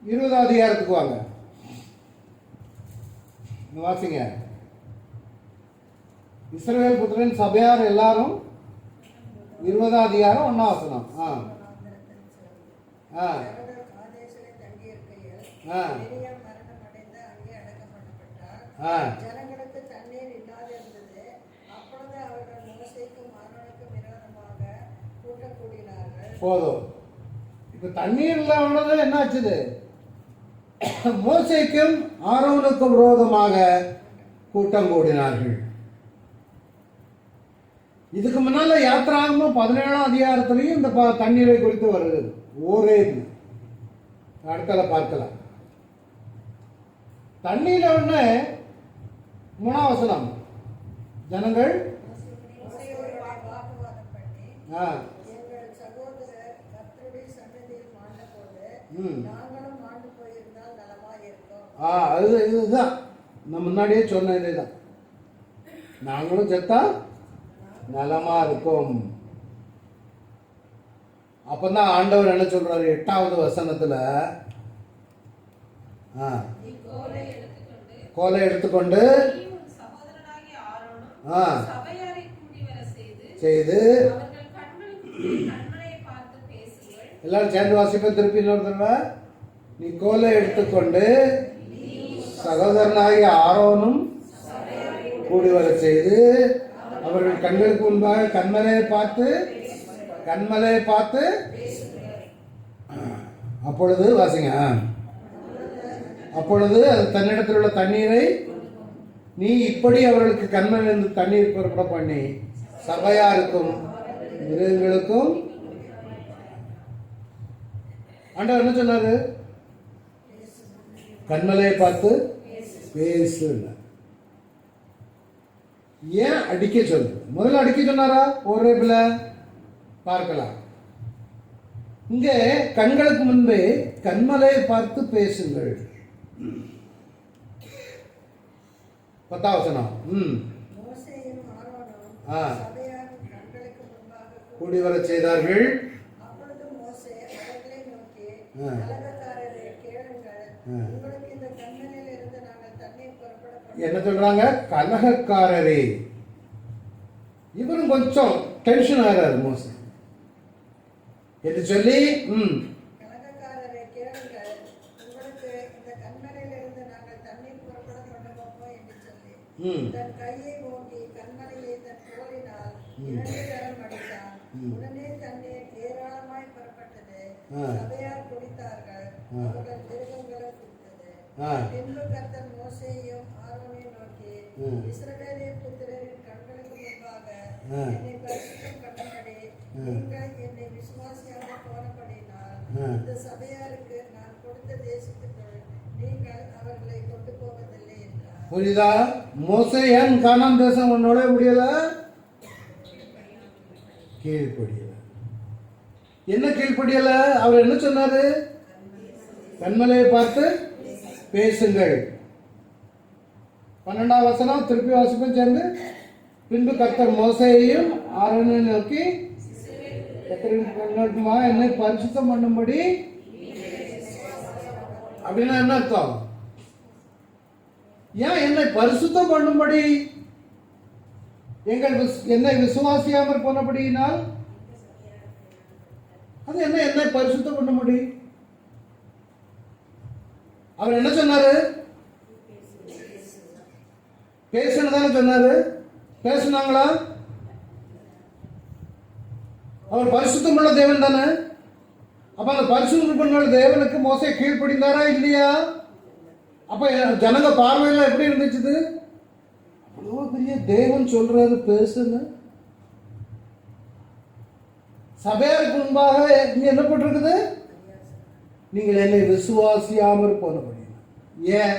20 அதிகாரத்துக்கு வாங்க, வாசிங்க. இஸ்ரவேல் புத்திரன் சபையார் எல்லாரும் 20 அதிகாரம் 1 வசனம். ஜனங்களுக்கு தண்ணீர் இல்லாதிருந்தது. அப்பொழுது அவர்கள் மோசேக்கும் ஆரோனுக்கும் விரோதமாக கூட்டம் கூடினார்கள். போதும். இப்ப தண்ணீர் இல்லாம என்ன ஆச்சுது? மோசேக்கும் ஆரோனுக்கும் விரோதமாக கூட்டம் கூடினார்கள். இதுக்கு முன்னால யாத்திராகமம் 17ஆம் அதிகாரத்திலையும் இந்த தண்ணீரை குறித்து வருது. ஒரே அடுத்தல பார்க்கலாம். தண்ணீர் ஒண்ணு 3ஆம் வசனம். ஜனங்கள் வாக்குவாதம் பண்ணி எங்கள் சகோதரர் கர்த்தருடைய சன்னதியில் மாண்டபோது நாங்களும் மாண்டு போயிருந்தால் நலமாய் இருக்கும். இதுதான் நான் முன்னாடியே சொன்ன இதேதான். நாங்களும் செத்தா நலமா இருக்கும். அப்பதான் ஆண்டவர் என்ன சொல்றாரு? 8வது வசனத்துல கோலை எடுத்துக்கொண்டு செய்து எல்லாரும் சேர்ந்து வாசிப்பேன். திருப்பி இன்னொரு தடவை. நீ கோலை எடுத்துக்கொண்டு சகோதரனாகிய ஆரோனும் கூடி வர செய்து அவர்கள் கண்களுக்கு முன்பாக கண்மலையை பார்த்து அப்பொழுது வாசிங்க. அப்பொழுது அது தன்னிடத்தில் உள்ள தண்ணீரை நீ இப்படி அவர்களுக்கு கண்மலிருந்து தண்ணீர் புறப்பட பண்ணி சபையாருக்கும் மிருகங்களுக்கும். ஆண்டவர் என்ன சொன்னாரு? கண்மலையை பார்த்து பேசு. ஏன் அடிக்க சொல்லு? முதல்ல அடிக்க சொன்னாரா? ஒரு பார்க்கலாம். இங்க கண்களுக்கு முன்பே கண்மலையை பார்த்து பேசுங்கள். 10ஆம் வசனம். மோசேயும் ஆரோனும் சபையாரின் கண்களுக்கு முன்பாக கூடி வர செய்தார்கள். அப்பொழுது மோசே அவர்களை நோக்கி, கலகக்காரரே கேளுங்கள், உங்களுக்கு இந்த கண்மலையில் இருந்து நாங்கள் தண்ணீர் புறப்பட. என்ன சொல்றாங்க? கலகக்காரரே. இவரும் கொஞ்சம் டென்ஷன் ஆகிறாரு மோசே என்று சொல்லி கலகக்காரரே கேளுங்கள், உங்களுக்கு இந்த கண்மலையில் இருந்து நாங்கள் தண்ணீர் புறப்பட பண்ணுவோமோ என்று சொல்லி தன் கையை ஓங்கி கண்மலையை தன் கோலினால் 2 தரம் அடித்தான். உடனே தண்ணீர் ஏராளமாய் புறப்பட்டது. சபையார் குடித்தார்கள். அவர்கள் மிருகங்களும் குடித்தது. பின்பு கர்த்தர் மோசேயையும் ஆரோனையும் நோக்கி, இஸ்ரவேலின் புத்திரரின் கண்களுக்கு முன்பாக என்னை பரிசுத்தம் பண்ணும்படி நீங்கள் என்னை விசுவாசியாக போனபடினால் இந்த சபையாருக்கு நான் கொடுத்த தேசத்துக்குள் நீங்கள் அவர்களை கொண்டு போவதில்லை என்றார். புரியுதா? மோசே ஏன் கானான் தேசம் நுழைய முடியல? கீழ்ப்படியல. என்ன கீழ்ப்படியல? அவர் என்ன சொன்னாரு? கண்மலையை பார்த்து பேசுங்கள். 12ஆம் வசனம் திருப்பி வாசிப்போம் சேர்ந்து. பின்பு கர்த்தர் மோசேயையும் ஆரோனையும் நோக்கி, என்னை பரிசுத்தம் பண்ணும்படி. அப்படின்னா என்ன அர்த்தம்? ஏன் என்னை பரிசுத்தம் பண்ணும்படி? என்னை விசுவாசியாமற் போனபடியினால் அது என்னை பரிசுத்தம் பண்ணும்படி. அவர் என்ன சொன்னாரு? பேசுன்னு தானே சொன்னாரு. பேசுனாங்களா? அவர் பரிசுத்தமுள்ள தேவன் தானே. அப்ப அந்த பரிசுத்தமுள்ள தேவனுக்கு மோசே கீழ்ப்படிந்தாரா இல்லையா? அப்ப ஜனங்க பார்வையில எப்படி இருந்துச்சு? அவ்வளோ பெரிய தேவன் சொல்றாரு பேசுன்னு. சபையாருக்கு முன்பாக இங்க என்ன போட்டிருக்குது? நீங்கள் என்னை விசுவாசியாமல் போனபடி. ஏன்?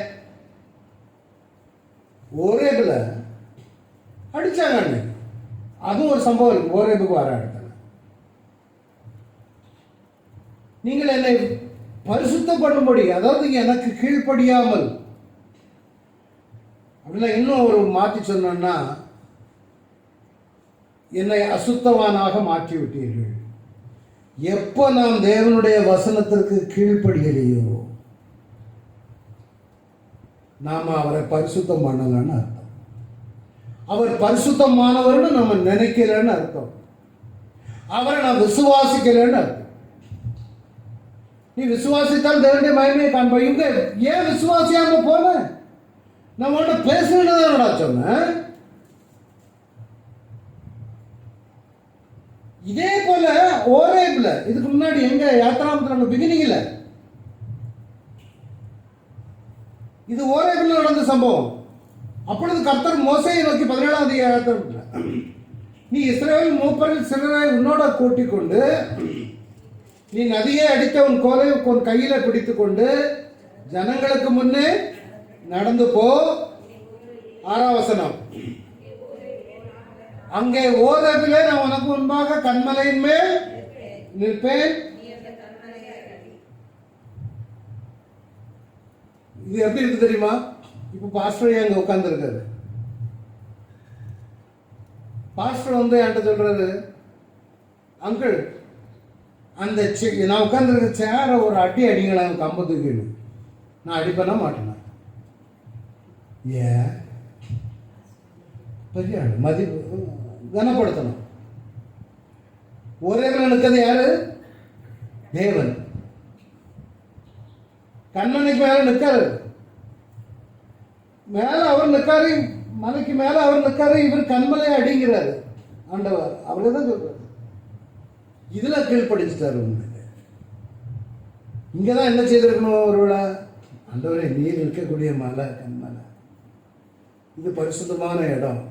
ஓரேபில் அடிச்சாங்க அன்னைக்கு. அதுவும் ஒரு சம்பவம். ஓரேபுக்கு வர இடத்துல நீங்கள் என்னை பரிசுத்தம் பண்ணும்படி, அதாவது எனக்கு கீழ்ப்படியாமல் அப்படின்னா இன்னும் ஒரு மாற்றி சொன்னா, என்னை அசுத்தவானாக மாற்றி விட்டீர்கள். எப்ப நாம் தேவனுடைய வசனத்திற்கு கீழ்ப்படியலையோ நாம அவரை பரிசுத்தம் பண்ணலன்னு அர்த்தம். அவர் பரிசுத்தமானவர்னு நம்ம நினைக்கலன்னு அர்த்தம். அவரை நான் விசுவாசிக்கலன்னு அர்த்தம். நீ விசுவாசித்தால் தேவனுடைய மகிமையை காண்ப. இவங்க ஏன் விசுவாசியாம போன? நம்ம ஒன்று பேசுறதுதான் சொன்னேன். இதே போல ஓரேபில் இதுக்கு முன்னாடி எங்க யாத்திராமத்தில் பிகினிங்ல இது ஓரேபில் நடந்த சம்பவம். அப்பொழுது கர்த்தர் மோசேயை நோக்கி 17ஆம் அதிகாரத்தில், நீ இஸ்ரவேல் மூப்பரில் சிலரை உன்னோட கூட்டிக் கொண்டு நீ நதியை அடித்த உன் கோலை உன் கையில பிடித்து கொண்டு ஜனங்களுக்கு முன்னே நடந்து போ. 6ஆம் வசனம், அங்கே ஓரேபிலே நான் உனக்கு முன்பாக கன்மலையின் மேல் நிற்பேன். இது எப்படி இருக்கு தெரியுமா? இப்ப பாஸ்டர் அங்க உட்கார்ந்து இருக்காரு. பாஸ்டர் என்கிட்ட சொல்றாரு, அங்கிள் அந்த நான் உட்கார்ந்து இருக்க சேரை ஒரு அடி அடிங்களா கம்பத்துக்கு. நான் அடிப்பேனா மாட்டேனா? ஏன்? பெரிய ஆள் மதிப்பு கனப்படுத்தணும். ஒரே நிற்கிறது யாரு? தேவன். கண்ணனுக்கு மேல நிற்காரு, மேல அவர் நிற்காரு, மலைக்கு மேல அவர் நிற்காரு. இவர் கண்மலையை அடிங்கிறாரு ஆண்டவர். அவரேதான் சொல்றாரு. இதுல கீழ்படிச்சுட்டாரு. இங்கதான் என்ன செய்திருக்கணும்? ஒருவேளை ஆண்டவரே நீர் இருக்கக்கூடிய மலை கண்மலை, இது பரிசுத்தமான இடம்,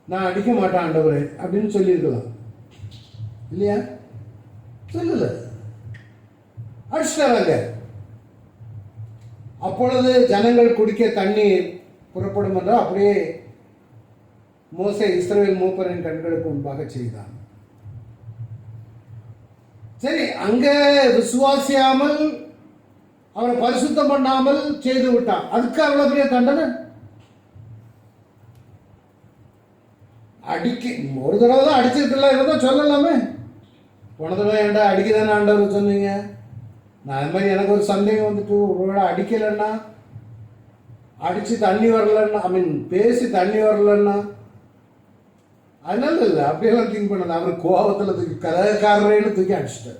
நான் அடிக்க மாட்டேன் ஆண்டவரே அப்படின்னு சொல்லியிருக்கலாம் இல்லையா? சொல்லல, அடிச்சுட்டாங்க. அப்பொழுது ஜனங்கள் குடிக்க தண்ணீர் புறப்படும் என்றால் அப்படியே மோசே இஸ்ரவேல் மூப்பரின் கண்களுக்கு முன்பாக செய்தான். சரி, அங்க விசுவாசியாமல் அவரை பரிசுத்தம் பண்ணாமல் செய்து விட்டான். அதுக்கு அவ்வளவு பெரிய தண்டனை. அடிக்க ஒரு தடவை தான் அடிச்சிருக்கலாம், இவதான் சொல்லலாமே. போன தடவை ஏன்டா அடிக்கதானே ஆண்டவர் சொன்னீங்க? நான் அது மாதிரி எனக்கு ஒரு சந்தேகம் வந்துட்டு, ஒருவேளை அடிக்கலைன்னா, அடிச்சு தண்ணி வரலன்னா, பேசி தண்ணி வரலன்னா, அதனால இல்லை அப்படியெல்லாம் திங்க் பண்ணல. அவர் கோபத்தில் தூக்கி கலகக்காரரைன்னு தூக்கி அடிச்சிட்டார்.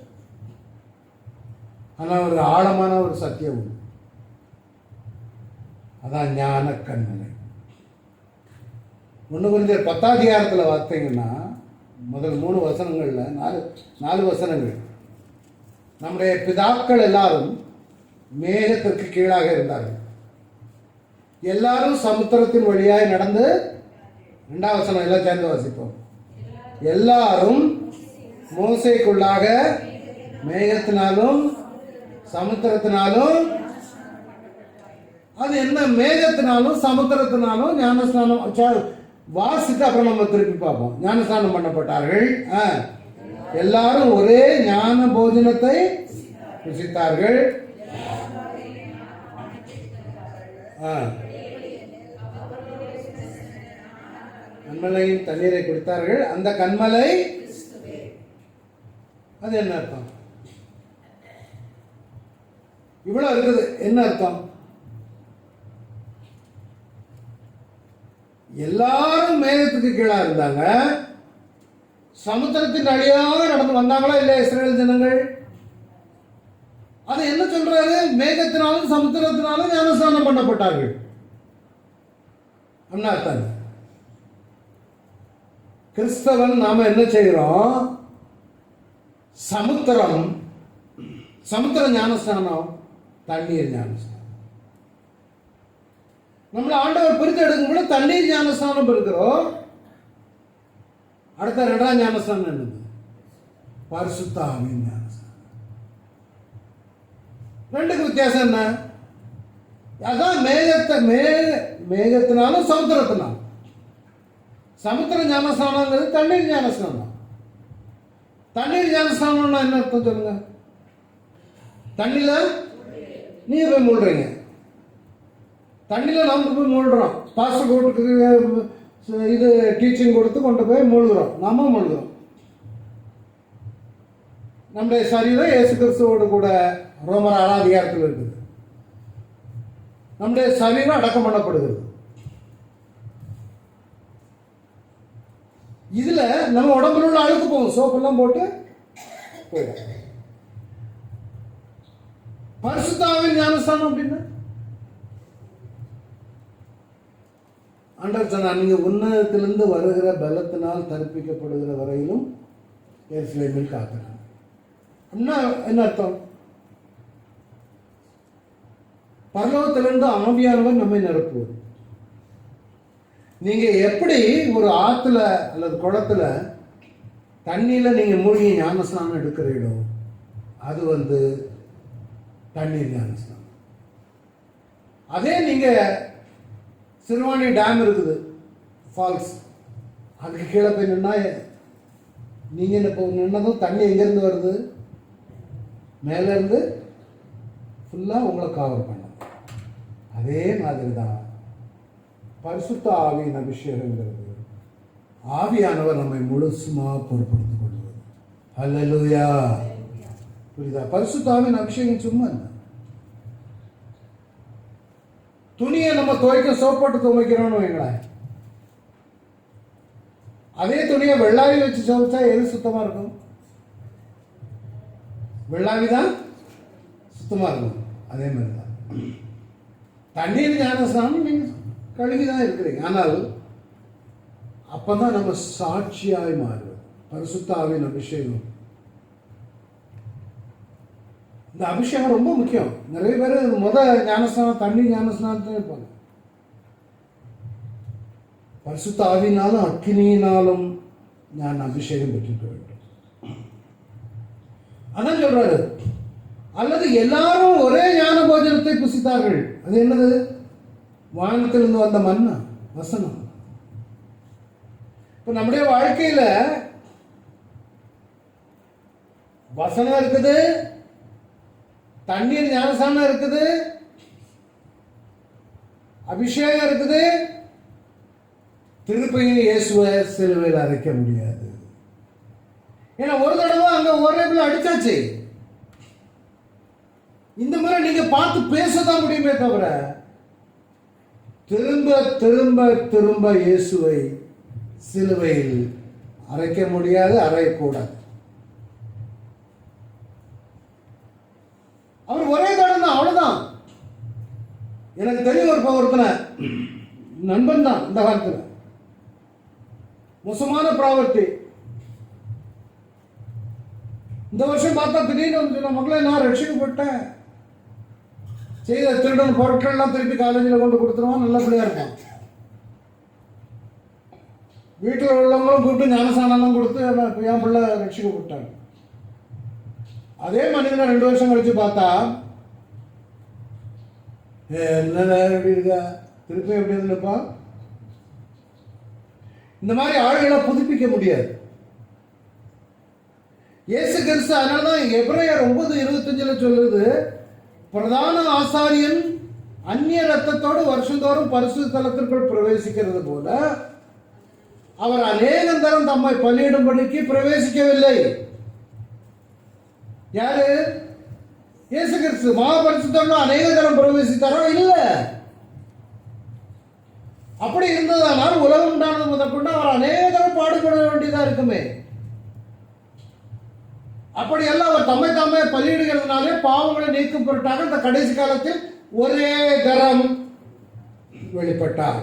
ஆனால் ஒரு ஆழமான ஒரு சத்தியம் உண்டு. அதான் ஞான கண்மலை. 1 கொரிந்தியர் 10ஆம் அதிகாரத்தில் பார்த்தீங்கன்னா முதல் 3 வசனங்கள்ல 4 வசனங்கள், நம்முடைய பிதாக்கள் எல்லாரும் மேகத்திற்கு கீழாக இருந்தார்கள், எல்லாரும் சமுத்திரத்தின் வழியாய் நடந்து. 2ஆம் வசனம் எல்லாம் சேர்ந்து வாசிப்போம். எல்லாரும் மோசேக்குள்ளாக மேகத்தினாலும் சமுத்திரத்தினாலும். அது என்ன? மேகத்தினாலும் சமுத்திரத்தினாலும் ஞானஸ்நானம் வாசித்து அப்புறம் நம்ம திருப்பி பார்ப்போம். ஞானஸ்நானம் பண்ணப்பட்டார்கள். எல்லாரும் ஒரே ஞான போஜனத்தை ருசித்தார்கள். கண்மலையின் தண்ணீரை குடித்தார்கள். அந்த கண்மலை அது என்ன அர்த்தம்? இவ்வளவு இருக்குது. என்ன அர்த்தம்? எல்லாரும் மேகத்துக்கு கீழா இருந்தாங்க. சமுத்திரத்தின் அழியாக நடந்து வந்தாங்களா இல்லையா இஸ்ரவேல் ஜனங்கள்? அது என்ன சொல்றாரு? மேகத்தினாலும் சமுத்திரத்தினாலும் ஞானஸ்நானம் பண்ணப்பட்டார்கள். அர்த்தம் கிறிஸ்தவன் நாம என்ன செய்யறோம்? சமுத்திர ஞானஸ்நானம், தண்ணீர் ஞானஸ்நானம். நம்மள ஆண்டவர் பிரித்து எடுக்கும் கூட தண்ணீர் ஞானஸ்நானம் இருக்கிறோம். அடுத்த 2ஆம் ஞானஸ்நானம் என்னது? பரிசுத்த ஆவியின் ஞானஸ்நானம். ரெண்டுக்கு வித்தியாசம் என்ன? அதான் மேகத்தினாலும் சமுத்திரத்தினாலும். சமுத்திர ஞானஸ்நானங்கிறது தண்ணீர் ஞானஸ்நானம். தண்ணீர் ஞானஸ்நானம்னா என்ன அர்த்தம் சொல்லுங்க? தண்ணியில நீங்க போய் மூழ்கிறீங்க. தண்ணியில நமக்கு போய் மூழ்கிறோம். பாஸ்டர் கூட்டுக்கு இது டீச்சிங் கொடுத்து கொண்டு போய் மூழ்கிறோம். நாம மூழ்கிறோம். நம்முடைய சரீரம் இயேசு கிறிஸ்துவோடு கூட ரோமர் 6ஆம் அதிகாரத்தில் இருக்குது. நம்முடைய சரீரம் அடக்கம் பண்ணப்படுகிறது. இதுல நம்ம உடம்புல உள்ள அழுக்கு போகும். சோப்பெல்லாம் போட்டு போயிடும். பரிசுத்த ஆவியின் ஞானஸ்நானம் அப்படின்னா ஆண்டவர் சொன்னார், நீங்க உன்னதத்திலிருந்து வருகிற பலத்தினால் தரிப்பிக்கப்படுகிற வரையிலும் எருசலேமில் காக்கிறாங்க. அப்படின்னா என்ன அர்த்தம்? பரலோகத்திலிருந்து ஆவியானவர் நம்மை நிரப்புவது. நீங்க எப்படி ஒரு ஆத்துல அல்லது குளத்துல தண்ணியில நீங்க மூழ்கி ஞானஸ்நானம் எடுக்கிறீங்களோ, அது தண்ணீர் ஞானஸ்நானம். அதே நீங்க சிறுவாணி டேம் இருக்குது, ஃபால்ஸ், அதுக்கு கீழே போய் நின்னா நீங்க இப்போ நின்னதும் தண்ணி எங்கேருந்து வருது? மேல இருந்து ஃபுல்லா உங்களை கவர் பண்ண. அதே மாதிரி தான் பரிசுத்த ஆவியின் அபிஷேகங்கிறது. ஆவியானவர் நம்மை முழுசுமா பொறுப்படுத்திக் கொள்வது. அல்லேலூயா. புரியுதா? பரிசுத்த ஆவியின் அபிஷேகம் சும்மா இல்லை. துணியை நம்ம துவைக்க சோப்போட்டு துவைக்கிறோம்னு வைங்களேன், அதே துணியை வெள்ளாவி வச்சு துவைச்சா எது சுத்தமா இருக்கும்? வெள்ளாவி தான் சுத்தமா இருக்கும். அதே மாதிரி தான் தண்ணீர் ஞானஸ்நானம் நீங்க கழுவிதான் இருக்கிறீங்க. ஆனால் அப்பதான் நம்ம சாட்சியாய் மாறுவோம். பரிசுத்த ஆவியின் அபிஷேகம், இந்த அபிஷேகம் ரொம்ப முக்கியம். நிறைய பேர் ஞானஸ்நானம் தண்ணி ஞானஸ்நானத்தான் இருப்பாங்க. பரிசுத்த ஆவினாலும் அக்கினியினாலும் நான் அபிஷேகம் பெற்றிருக்க வேண்டும். அதான் சொல்றாரு. அல்லது எல்லாரும் ஒரே ஞான போஜனத்தை புசித்தார்கள். அது என்னது? வானத்திலிருந்து வந்த மன்னா, வசனம். இப்ப நம்முடைய வாழ்க்கையில வசனம் இருக்குது, தண்ணீர் ஞானஸ்நானம் இருக்குது, அபிஷேகம் இருக்குது. திருப்பியும் இயேசுவை சிலுவையில் அரைக்க முடியாது. ஏன்னா ஒரு தடவை அங்க ஒரே அடிச்சாச்சு. இந்த முறை நீங்க பார்த்து பேசதான் முடியுமே தவிர திரும்ப திரும்ப திரும்ப இயேசுவை சிலுவையில் அரைக்க முடியாது, அரையக்கூடாது. அவர் ஒரே தடம் தான், அவ்வளவுதான். எனக்கு தெரியும் ஒருத்தனை, நண்பன் தான், இந்த காலத்தில் மோசமான ப்ராவர்ட்டி. இந்த வருஷம் பார்த்தா திடீர்னு மக்களை நான் ரட்சிக்கப்பட்டேன், செய்த திருடன் பொருட்கள் எல்லாம் திருப்பி காலேஜில் கொண்டு கொடுத்துருவான், நல்ல பிள்ளையா இருப்பான். வீட்டில் உள்ளவங்களும் கூப்பிட்டு ஞானஸ்நானம் கொடுத்து என் பிள்ளை ரட்சிக்கப்பட்டாங்க. அதே மனிதனை 2 வருஷம் கழிச்சு பார்த்தா என்ன எப்படி இருக்கா, திருப்பி எப்படி இருந்துப்பா. இந்த மாதிரி ஆளுகளை புதுப்பிக்க முடியாது. இயேசு கிறிஸ்து அதனாலதான் எபிரேயர் 9:25 சொல்லுது, பிரதான ஆசாரியன் அந்நிய ரத்தத்தோடு வருஷந்தோறும் பரிசுத்த ஸ்தலத்திற்குள் பிரவேசிக்கிறது போல அவர் அநேகம் தரம் தம்மை பலியிடும்படிக்கு பிரவேசிக்கவில்லை. யாரு? இயேசு கிறிஸ்து. மகாபரிசுத்தம்னா அநேக தரம் பிரவேசித்தாரோ? இல்ல. அப்படி இருந்ததானால் உலகம் உண்டானது முதற்கொண்டு அவர் அநேக தரம் பாடுபட வேண்டியதா இருக்குமே. அப்படியெல்லாம் அவர் தம்மை தாமே பலியிடுகிறதுனாலே பாவங்களை நீக்கும் பொருட்டாக இந்த கடைசி காலத்தில் ஒரே தரம் வெளிப்பட்டார்.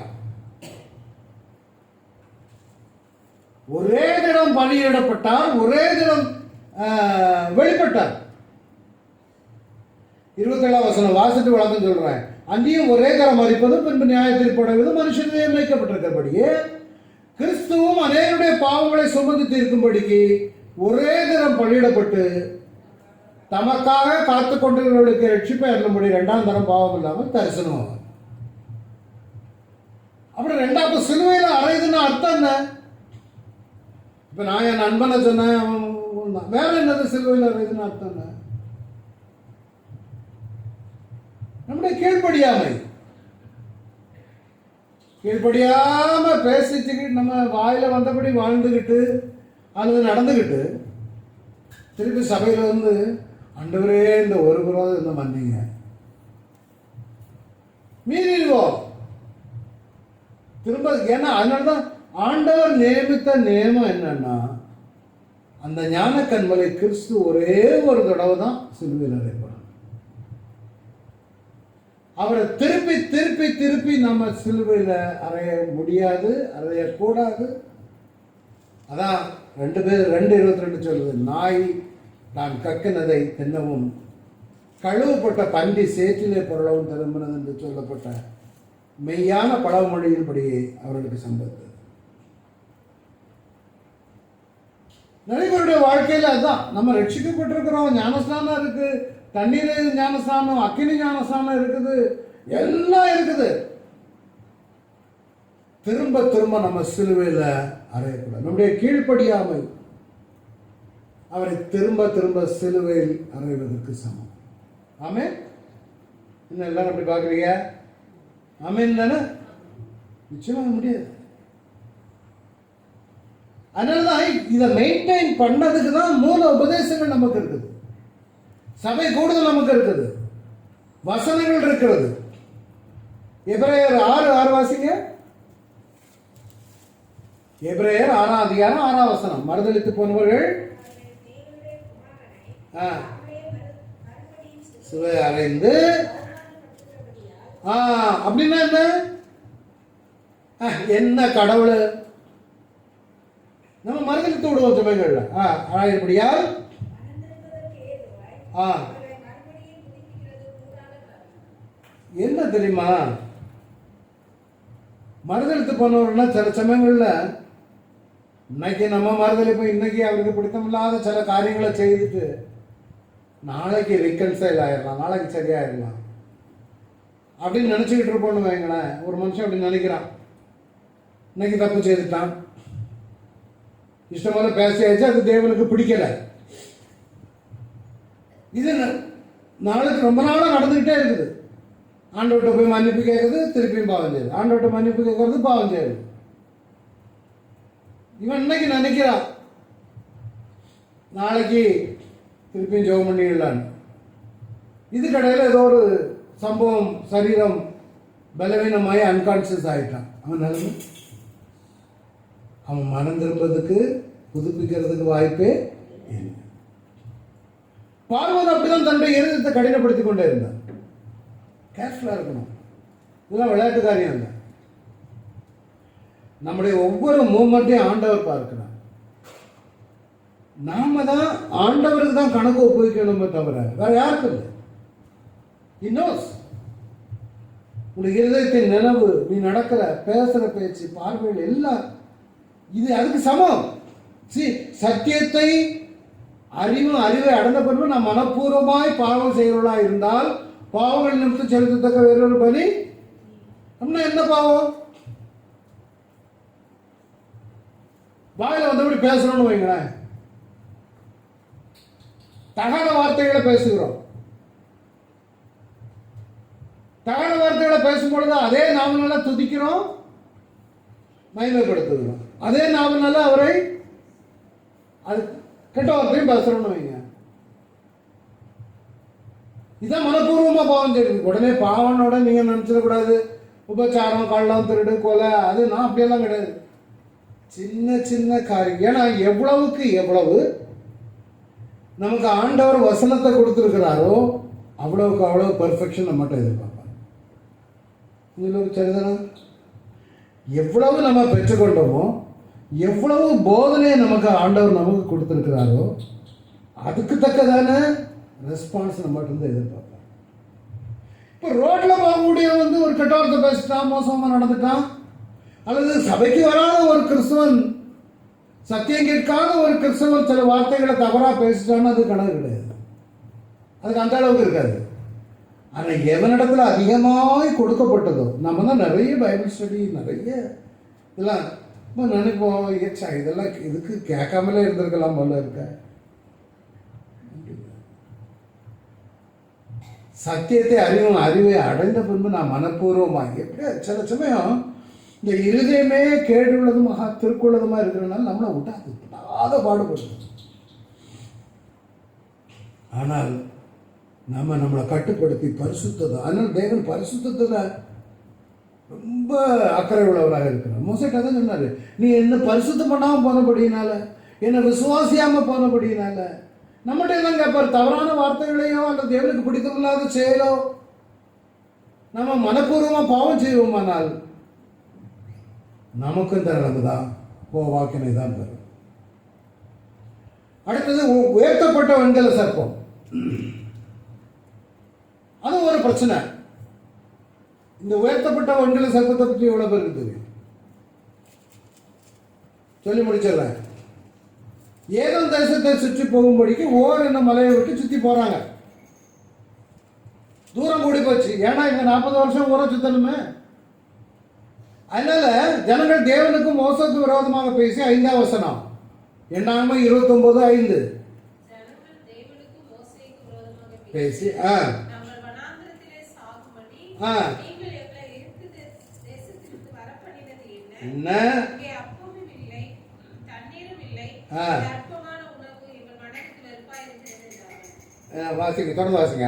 ஒரே தினம் பலியிடப்பட்டார், ஒரே தினம் வெளிப்பட்டார். 27ஆம் வசனம் வாசித்து வழக்கம் சொல்றேன். அங்கேயும் ஒரே தரம் மறிப்பது பின்பு நியாயத்தில் போடுவது மனுஷன் நியமிக்கப்பட்டிருக்கிறபடியே கிறிஸ்துவும் அநேகருடைய பாவங்களை சுமந்து தீர்க்கும்படிக்கு ஒரே தினம் பலியிடப்பட்டு தமக்காக காத்து கொண்டிருக்கிறவர்களுக்கு ரட்சிப்பை அருளும்படி 2ஆம் தரம் பாவம் இல்லாமல் தரிசனம் ஆகும். அப்புறம் 2வது சிலுவையில் அறையுதுன்னு அர்த்தம் என்ன? இப்ப நான் என் நண்பனை சொன்னேன், வேற என்னது சிலுவையில் அறையுதுன்னு அர்த்தம் என்ன? நம்முடைய கீழ்ப்படியாமை, கீழ்ப்படியாம பேசிச்சுக்கிட்டு நம்ம வாயில வந்தபடி வாழ்ந்துக்கிட்டு அல்லது நடந்துக்கிட்டு திருப்பி சபையில வந்து ஆண்டவரே இந்த ஒரு விரோதம் இந்த மன்னிங்க மீறிடுவோம் திரும்ப. ஏன்னா அதனாலதான் ஆண்டவர் நியமித்த நியமம் என்னன்னா, அந்த ஞான கண்மலை கிறிஸ்து ஒரே ஒரு தடவை தான் சிலுவையில் அறையப்படும். அவரை திருப்பி திருப்பி திருப்பி நம்ம சிலுவையில் அறைய முடியாது, அறையக்கூடாது. அதான் 2:22 சொல்லுது, நாய் நான் கக்கினதை தின்னவும் கழுவப்பட்ட பன்றி சேற்றிலே பொருளவும் திரும்பினது என்று சொல்லப்பட்ட மெய்யான பழமொழியின்படியே அவர்களுக்கு சம்பந்தது. நிறைய பேருடைய வாழ்க்கையில் அதுதான். நம்ம ரட்சிக்கப்பட்டிருக்கிறோம், ஞானஸ்நானம் இருக்கு, தண்ணீர் ஞானஸ்நானம், அக்கினி ஞானஸ்நானம் இருக்குது, எல்லாம் இருக்குது. திரும்ப திரும்ப நம்ம சிலுவையில் அறையக்கூடாது. நம்முடைய கீழ்ப்படியாமை அவரை திரும்ப திரும்ப சிலுவையில் அறைவதற்கு சமம். ஆமென். இன்னும் எல்லாரும் அப்படி பார்க்குறீங்க? ஆமென் தானே? நிச்சயமாக முடியாது. அதனாலதான் இதை மெயின்டைன் பண்ணதுக்கு தான் மூல உபதேசங்கள் நமக்கு இருக்குது, சபை கூடுதல் நமக்கு இருக்குது, வசனங்கள் இருக்கிறது. எபிரேயர் 6:6 வாசிங்க. எபிரேயர் 6ஆம் அதிகாரம் 6ஆம் வசனம். மறுதலித்து போனவர்கள் சிலுவை அறைந்து அப்படின்னா என்ன? என்ன கடவுள் நம்ம மறுதலித்து விடுவோம் சபைகள்ல. இப்படியால் என்ன தெரியுமா, மறுதலித்து போனவர்னா சில சமயங்கள்ல இன்னைக்கு நம்ம மறுதலிப்போம், இன்னைக்கு அவருக்கு பிடித்தமில்லாத சில காரியங்களை செய்துட்டு நாளைக்கு ரிகன்சைல் ஆயிடலாம், நாளைக்கு சரியாயிடலாம் அப்படின்னு நினச்சிக்கிட்டு இருப்போம்னு வைங்களேன். ஒரு மனுஷன் அப்படி நினைக்கிறான், இன்னைக்கு தப்பு செய்துட்டான், இஷ்டமான பேசியாச்சு, அது தேவனுக்கு பிடிக்கல. இது நாளைக்கு ரொம்ப நாளாக நடந்துக்கிட்டே இருக்குது. ஆண்டவர்கிட்ட போய் மன்னிப்பு கேட்குறது, திருப்பியும் பாவம் செய்யுது, ஆண்டவர்கிட்ட மன்னிப்பு கேட்கறது, பாவம் செய்யுது. இவன் இன்னைக்கு நினைக்கிறான் நாளைக்கு திருப்பியும் ஜெபம் பண்ணிடலான்னு. இது கடையில் ஏதோ ஒரு சம்பவம், சரீரம் பலவீனமாயி அன்கான்சியஸ் ஆகிட்டான். அவன் நிலைமை, அவன் மனம் திரும்புறதுக்கு புதுப்பிக்கிறதுக்கு வாய்ப்பே இல்லை. பார்வன் அப்படிதான் தன்னுடைய இருதயத்தை கடினப்படுத்திக் கொண்டே இருந்தான். கேர்ஃபுல்லா இருக்கணும், இதெல்லாம் விளையாட்டு காரியம் இல்லை. நம்முடைய ஒவ்வொரு மூமெண்ட்டையும் ஆண்டவர் பார்க்கிறார். நாம தான் ஆண்டவருக்கு தான் கணக்கு ஒப்புவிக்கணுமே தவிர வேற யாருக்கு இல்லை. He knows. உடைய இருதயத்தின் நினைவு, நீ நடக்கிற பேசுற பேச்சு, பார்வைகள் எல்லாம் இது அதுக்கு சமம். சத்தியத்தை அறிவை அடைந்த பிறகு நாம் மனப்பூர்வமாய் பாவம் செய்கிறவர்களா இருந்தால் பாவங்கள் நிமித்தம் செலுத்தத்தக்க வேறொரு பலி அப்படின்னா என்ன பாவம்? வாயில வந்தபடி பேசணும்னு வைங்களேன், தகாத வார்த்தைகளை பேசுகிறோம். தகாத வார்த்தைகளை பேசும்பொழுது அதே நாமனால துதிக்கிறோம், மகிமைப்படுத்துகிறோம். அதே நாமனால அவரை அது கெட்ட வார்த்தையும் பேசுறோம்னு வைங்க. இதான் மனப்பூர்வமா பாவம் செய்யுது. உடனே பாவனோட நீங்க நினைச்சிடக்கூடாது, உபச்சாரம், கள்ளம், திருடு, கொலை, அது நான் அப்படியெல்லாம் கிடையாது. சின்ன சின்ன காரியம். ஏன்னா எவ்வளவுக்கு எவ்வளவு நமக்கு ஆண்டவர் வசனத்தை கொடுத்துருக்கிறாரோ அவ்வளவுக்கு அவ்வளவு பெர்ஃபெக்ஷன் நம்மகிட்ட எதிர்பார்ப்பாங்க. உங்களுக்கு சரிதானா? எவ்வளவு நம்ம பெற்றுக்கொண்டோமோ, எவ்வளவு போதனையை நமக்கு ஆண்டவர் நமக்கு கொடுத்துருக்கிறாரோ அதுக்கு தக்கதான ரெஸ்பான்ஸ் நம்மகிட்ட இருந்து எதிர்பார்ப்பாங்க. இப்போ ரோட்டில் போகக்கூடிய ஒரு கெட்டவார்த்தை பேசிட்டான், மோசமாக நடந்துட்டான், அல்லது சபைக்கு வராத ஒரு கிறிஸ்தவன், சத்தியம் கேட்காத ஒரு கிறிஸ்தவன் சில வார்த்தைகளை தவறாக பேசிட்டான்னு அது கணக்கு கிடையாது, அதுக்கு அந்த அளவுக்கு இருக்காது. ஆனால் எவனிடத்துல அதிகமாக கொடுக்கப்பட்டதோ, நம்ம தான் நிறைய பைபிள் ஸ்டடி நிறைய இதெல்லாம் இப்போ நினைப்போம், இதெல்லாம் இதுக்கு கேட்காமலே இருந்திருக்கலாம் போல இருக்க. சத்தியத்தை அறிவை அடைந்த பின்பு நான் மனப்பூர்வமாக எப்படியா சில சமயம் இந்த இருதயமே கேடுள்ளதுமாக திருக்குள்ளதுமாக இருக்கிறதுனால நம்மளை விட்டாத பாடுபடுது. ஆனால் நம்மளை கட்டுப்படுத்தி பரிசுத்தத்தை, அதனால் தேவன் பரிசுத்தத்தில் ரொம்ப அக்கறை உள்ளவராக இருக்கிறார். மோசேட்ட தான் சொன்னார், நீ என்ன பரிசுத்தம் பண்ணாமல் போனபடியினால, என்னை விசுவாசியாமல் போனபடியினால. நம்மகிட்ட எல்லாம் கேட்பார், தவறான வார்த்தைகளையோ அல்லது தேவனுக்கு பிடித்தமில்லாத செயலோ நம்ம மனப்பூர்வமாக பாவம் செய்வோமானால் நமக்கும் இந்த நிலைமை தான், வாக்கினை தான் பெறும். அடுத்தது உயர்த்தப்பட்ட வெண்கல சர்ப்பம். அது ஒரு பிரச்சனை. இந்த உயர்த்தப்பட்ட வெண்கல சர்ப்பத்தை பற்றி எவ்வளவு பேருக்கு தெரியும்? சொல்லி முடிச்சிடறேன். ஏதோ தேசத்தை சுற்றி போகும்படிக்கு ஓர் என்ன மலையை விட்டு சுற்றி போறாங்க. தூரம் கூடி போச்சு, ஏன்னா இங்க 40 வருஷம் ஊரை சுத்தணுமே. அதனால ஜனங்கள் தேவனுக்கு மோசத்துக்கு விரோதமாக பேசி 5ஆம் வசனம், எண்ணாகமம் 29:5 பேசி என்ன வாசிங்க, தொடர்ந்து வாசிங்க.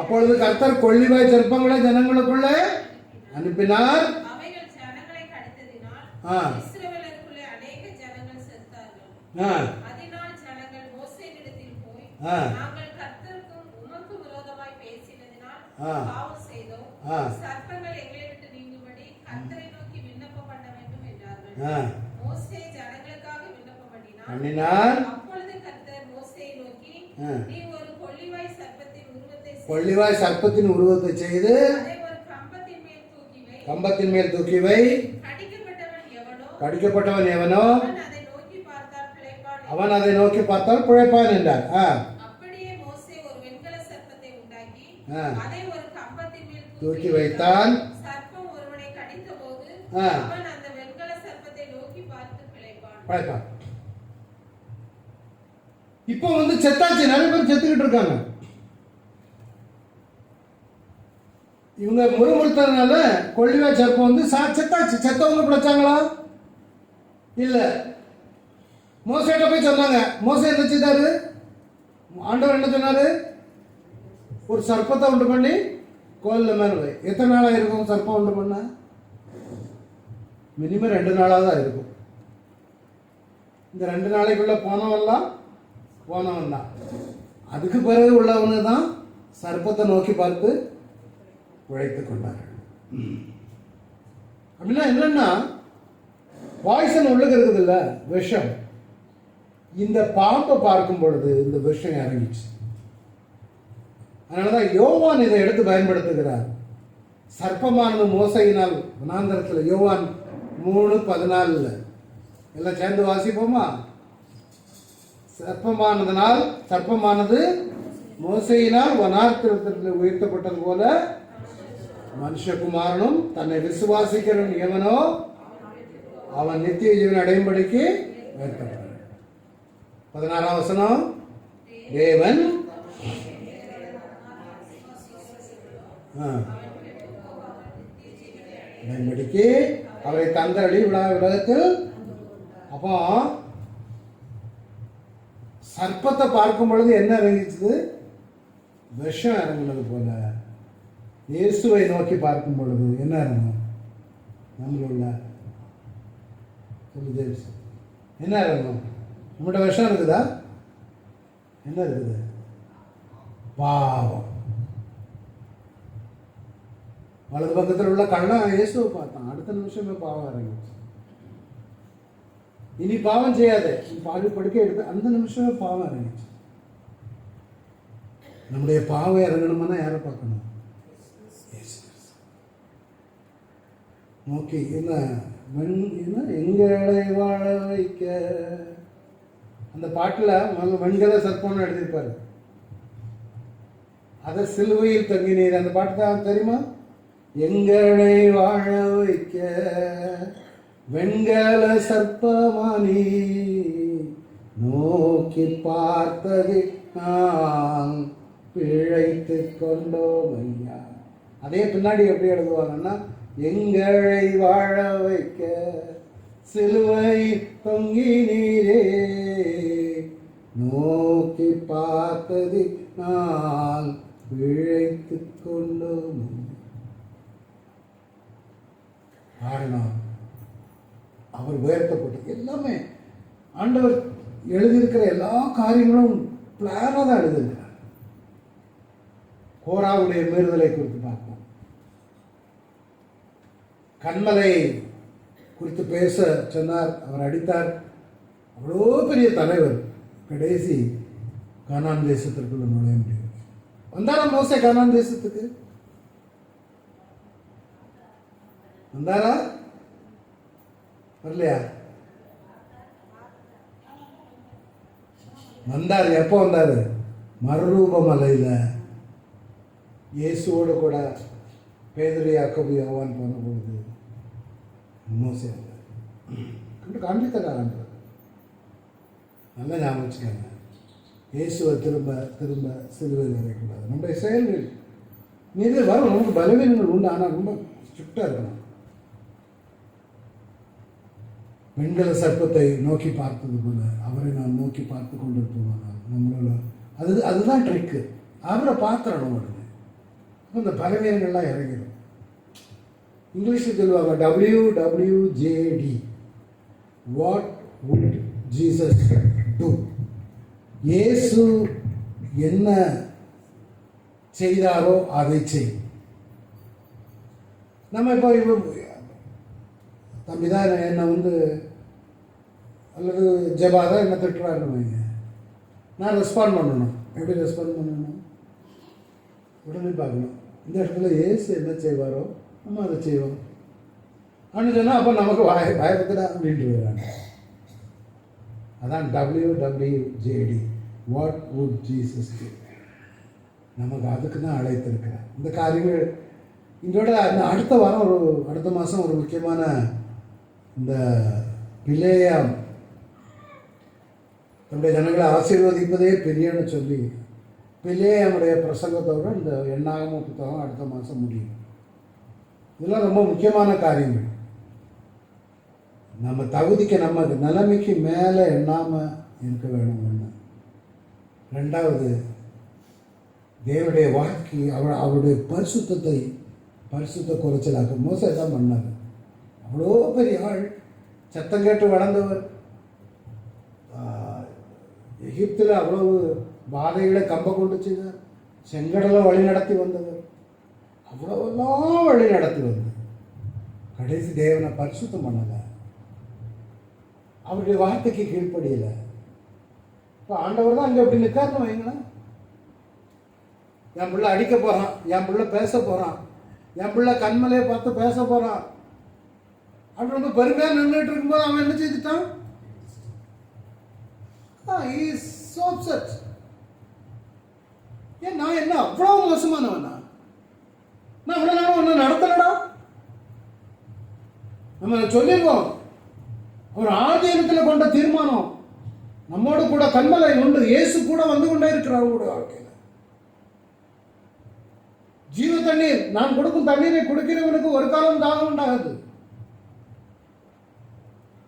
அப்பொழுது கர்த்தர் கொள்ளிவாய் சர்ப்பங்களை ஜனங்களுக்குள்ள அனுப்பினார். கொள்ளிவாய் சர்ப்பத்தின் உருவத்தை செய்து கம்பத்தின் மேல் தூக்கி வை. கடிக்கப்பட்டவன் எவனோ அவன் அதை நோக்கி பார்த்தால் பிழைப்பான் என்றார். தூக்கி வைத்தான். பிழைப்பான். இப்போ செத்தாச்சு, நிறைய பேர் செத்துக்கிட்டு இருக்காங்க. இவங்க முறுமுறுத்ததுனால கொள்ளிவாய் சர்ப்பம் செத்தாச்சு. செத்தவங்க பிழைச்சாங்களா? இல்ல. மோசேட்ட போய் சொன்னாங்க. மோசே என்ன செய்தாரு? ஆண்டவர் என்ன சொன்னாரு? ஒரு சர்ப்பத்தை உண்டு பண்ணி கோயிலில் மேல வை. எத்தனை நாளாக இருக்கும் சர்ப்பம் உண்டு பண்ண? மினிமம் 2 நாளாக தான் இருக்கும். இந்த 2 நாளைக்குள்ள போனவன் தான். அதுக்கு பிறகு உள்ளவனு தான் சர்ப்பத்தை நோக்கி பார்த்து உழைத்து கொண்டார்கள். அப்படின்னா என்னன்னா, பாய்சன் உள்ளுக்கு இருக்குது இல்ல, விஷம். இந்த பாம்பை பார்க்கும் பொழுது இந்த விஷம் இறங்கிச்சு. அதனாலதான் யோவான் இதை எடுத்து பயன்படுத்துகிறார். சர்ப்பமானது மோசையினால் வனாந்தரத்தில், யோவான் 3:14 எல்லாம் சேர்ந்து வாசிப்போமா? சர்ப்பமானது மோசையினால் வனாந்தரத்தில் உயர்த்தப்பட்டது போல மனுஷகுமாரனும் தன்னை விசுவாசிக்கிறவன் எவனோ அவன் நித்திய ஜீவன் அடையும்படிக்கு உயர்த்தப்பட்டார். 16ஆம் வசனம், தேவன் அடையும்படிக்கு அவரை தந்தரளி உலகத்தில். அப்போ சர்ப்பத்தை பார்க்கும் பொழுது என்ன இறங்கிச்சது? விஷம் இறங்கினது போல இயேசுவை நோக்கி பார்க்கும் பொழுது என்ன இறங்கும்? நம்மளுள்ள என்ன இறங்கும்? நம்மகிட்ட விஷம் இருக்குதா? என்ன இருக்குது? பாவம். வலது பக்கத்தில் உள்ள கள்ளன் இயேசுவை பார்த்தான், அடுத்த நிமிஷமே பாவம் இறங்கிச்சு. இனி பாவம் செய்யாத, பாடு படுக்க எடுத்து அந்த நிமிஷமே பாவம் இறங்கிச்சு. நம்முடைய பாவம் இறங்கணும்னா யாரை பார்க்கணும்? நோக்கி என்ன எங்களை வாழ வைக்க. அந்த பாட்டில் வெண்கல சர்ப்பம்னு எழுதியிருப்பாரு. அதை சிலுவையில் தங்கினீர், அந்த பாட்டு தான் தெரியுமா? எங்களை வாழ வைக்க வெண்கல சர்ப்பமானி நோக்கி பார்த்தது நான் பிழைத்து கொண்டோம் ஐயா. அதே பின்னாடி எப்படி எழுதுவாங்கன்னா, எங்களை வாழ வைக்க சிலுவை தொங்கினீரே நோக்கி பார்த்தது நான் பிழைத்து கொண்டோம். காரணம் அவர் உயர்த்தப்பட்டு எல்லாமே ஆண்டவர் எழுதியிருக்கிற எல்லா காரியங்களும் பிளானாக தான் எழுதியிருக்கிறார். கோராவுடைய மீறுதலை குறித்து பார்ப்போம். கண்மலை குறித்து பேச சொன்னார், அவர் அடித்தார். அவ்வளோ பெரிய தலைவர் கடைசி கானான் தேசத்திற்குள்ள நுழைய முடியும். வந்தாரா மோசே கானான் தேசத்துக்கு? வந்தாரா? வரலையா? வந்தார். எப்போ வந்தாரு? மறுரூப மலையில இயேசுவோடு கூட பேதுரு யாக்கோபு யோவான் போன பொழுது மோசே வந்தார். காண்பித்தக்காரங்க நல்லா ஞாபகம் வச்சுக்காங்க. இயேசுவை திரும்ப திரும்ப சிலுவையில் வரைக்கூடாது. நம்முடைய செயல்கள் மீது வரும். நமக்கு பலவீனங்கள் உண்டு, ஆனால் ரொம்ப ஸ்ட்ரிக்டாக இருக்கணும். வெண்கல சர்ப்பத்தை நோக்கி பார்த்தது போல அவரை நான் நோக்கி பார்த்து கொண்டிருப்போம். நம்மளால அதுதான் ட்ரிக்கு. அவரை பார்த்துடணும் உடனே. அப்போ இந்த பலவீனங்கள்லாம் இறங்கிடும். இங்கிலீஷில் சொல்லுவாங்க WWJD, what would Jesus two. இயேசு என்ன செய்தாரோ அதை செய். நம்ம இப்போ தம்பி தான் என்னை அல்லது ஜபா தான் என்ன திட்டுறாருன்னு வைங்க, நான் ரெஸ்பாண்ட் பண்ணணும். எப்படி ரெஸ்பாண்ட் பண்ணணும்? உடனே பார்க்கணும். இந்த இடத்துல இயேசு என்ன செய்வாரோ நம்ம அதை செய்வோம் அப்படின்னு சொன்னால் அப்போ நமக்கு பயப்பத்துல அப்படின்ட்டு வருவாங்க. அதான் WWJD, what would Jesus two. நமக்கு அதுக்கு தான் அழைத்திருக்கிறேன். இந்த காரியங்கள் இதோட அடுத்த வாரம் அடுத்த மாதம் ஒரு முக்கியமான இந்த பிலேயாம் நம்முடைய ஜனங்களை ஆசீர்வதிப்பதே பெரியன்னு சொல்லி பிலேயாமுடைய பிரசங்கத்தோடு இந்த எண்ணாகம புத்தகம் அடுத்த மாதம் முடியும். இதெல்லாம் ரொம்ப முக்கியமான காரியங்கள். நம்ம தகுதிக்கு நம்ம நிலைமைக்கு மேலே எண்ணாமல் இருக்க வேணும். ஒன்று. ரெண்டாவது, தேவனுடைய வாழ்க்கை அவருடைய பரிசுத்த குறைச்சலாக்க மோசே தான் பண்ணார். அவ்வளோ பெரிய ஆள், சத்தம் கேட்டு வளர்ந்தவர், எகிப்தில் அவ்வளவு பாதைகளை கம்ப கொண்டு செய்தார், செங்கடலை வழி நடத்தி வந்தவர், அவ்வளவெல்லாம் வழி நடத்தி வந்தார். கடைசி தேவனை பரிசுத்தம் பண்ணலை, அவருடைய வார்த்தைக்கு கீழ்ப்படியலை. இப்போ ஆண்டவர் தான் அங்கே அப்படி நிற்காருன்னு வைங்களேன். என் பிள்ளை அடிக்க போகிறான், என் பிள்ளை பேச போகிறான், என் பிள்ளை கண்மலையை பார்த்து பேச போகிறான் அப்படி ரொம்ப பெருமையாக நின்றுட்டு இருக்கும்போது அவன் என்ன செய்துட்டான்? ஏன் நான் என்ன அவ்வளோ மோசமானவனா? நான் அவ்வளோ நேரம் ஒன்று நடத்தலடா. நம்ம சொல்லிடுவோம், அவர் ஆதியத்தில் கொண்ட தீர்மானம் நம்மோடு கூட கண்மலை உண்டு. இயேசு கூட வந்து கொண்டே இருக்கிறார் அவருடைய வாழ்க்கையில். ஜீவ தண்ணீர், நான் கொடுக்கும் தண்ணீரை குடிக்கிறவனுக்கு ஒரு காலம் தாகம் உண்டாகாது.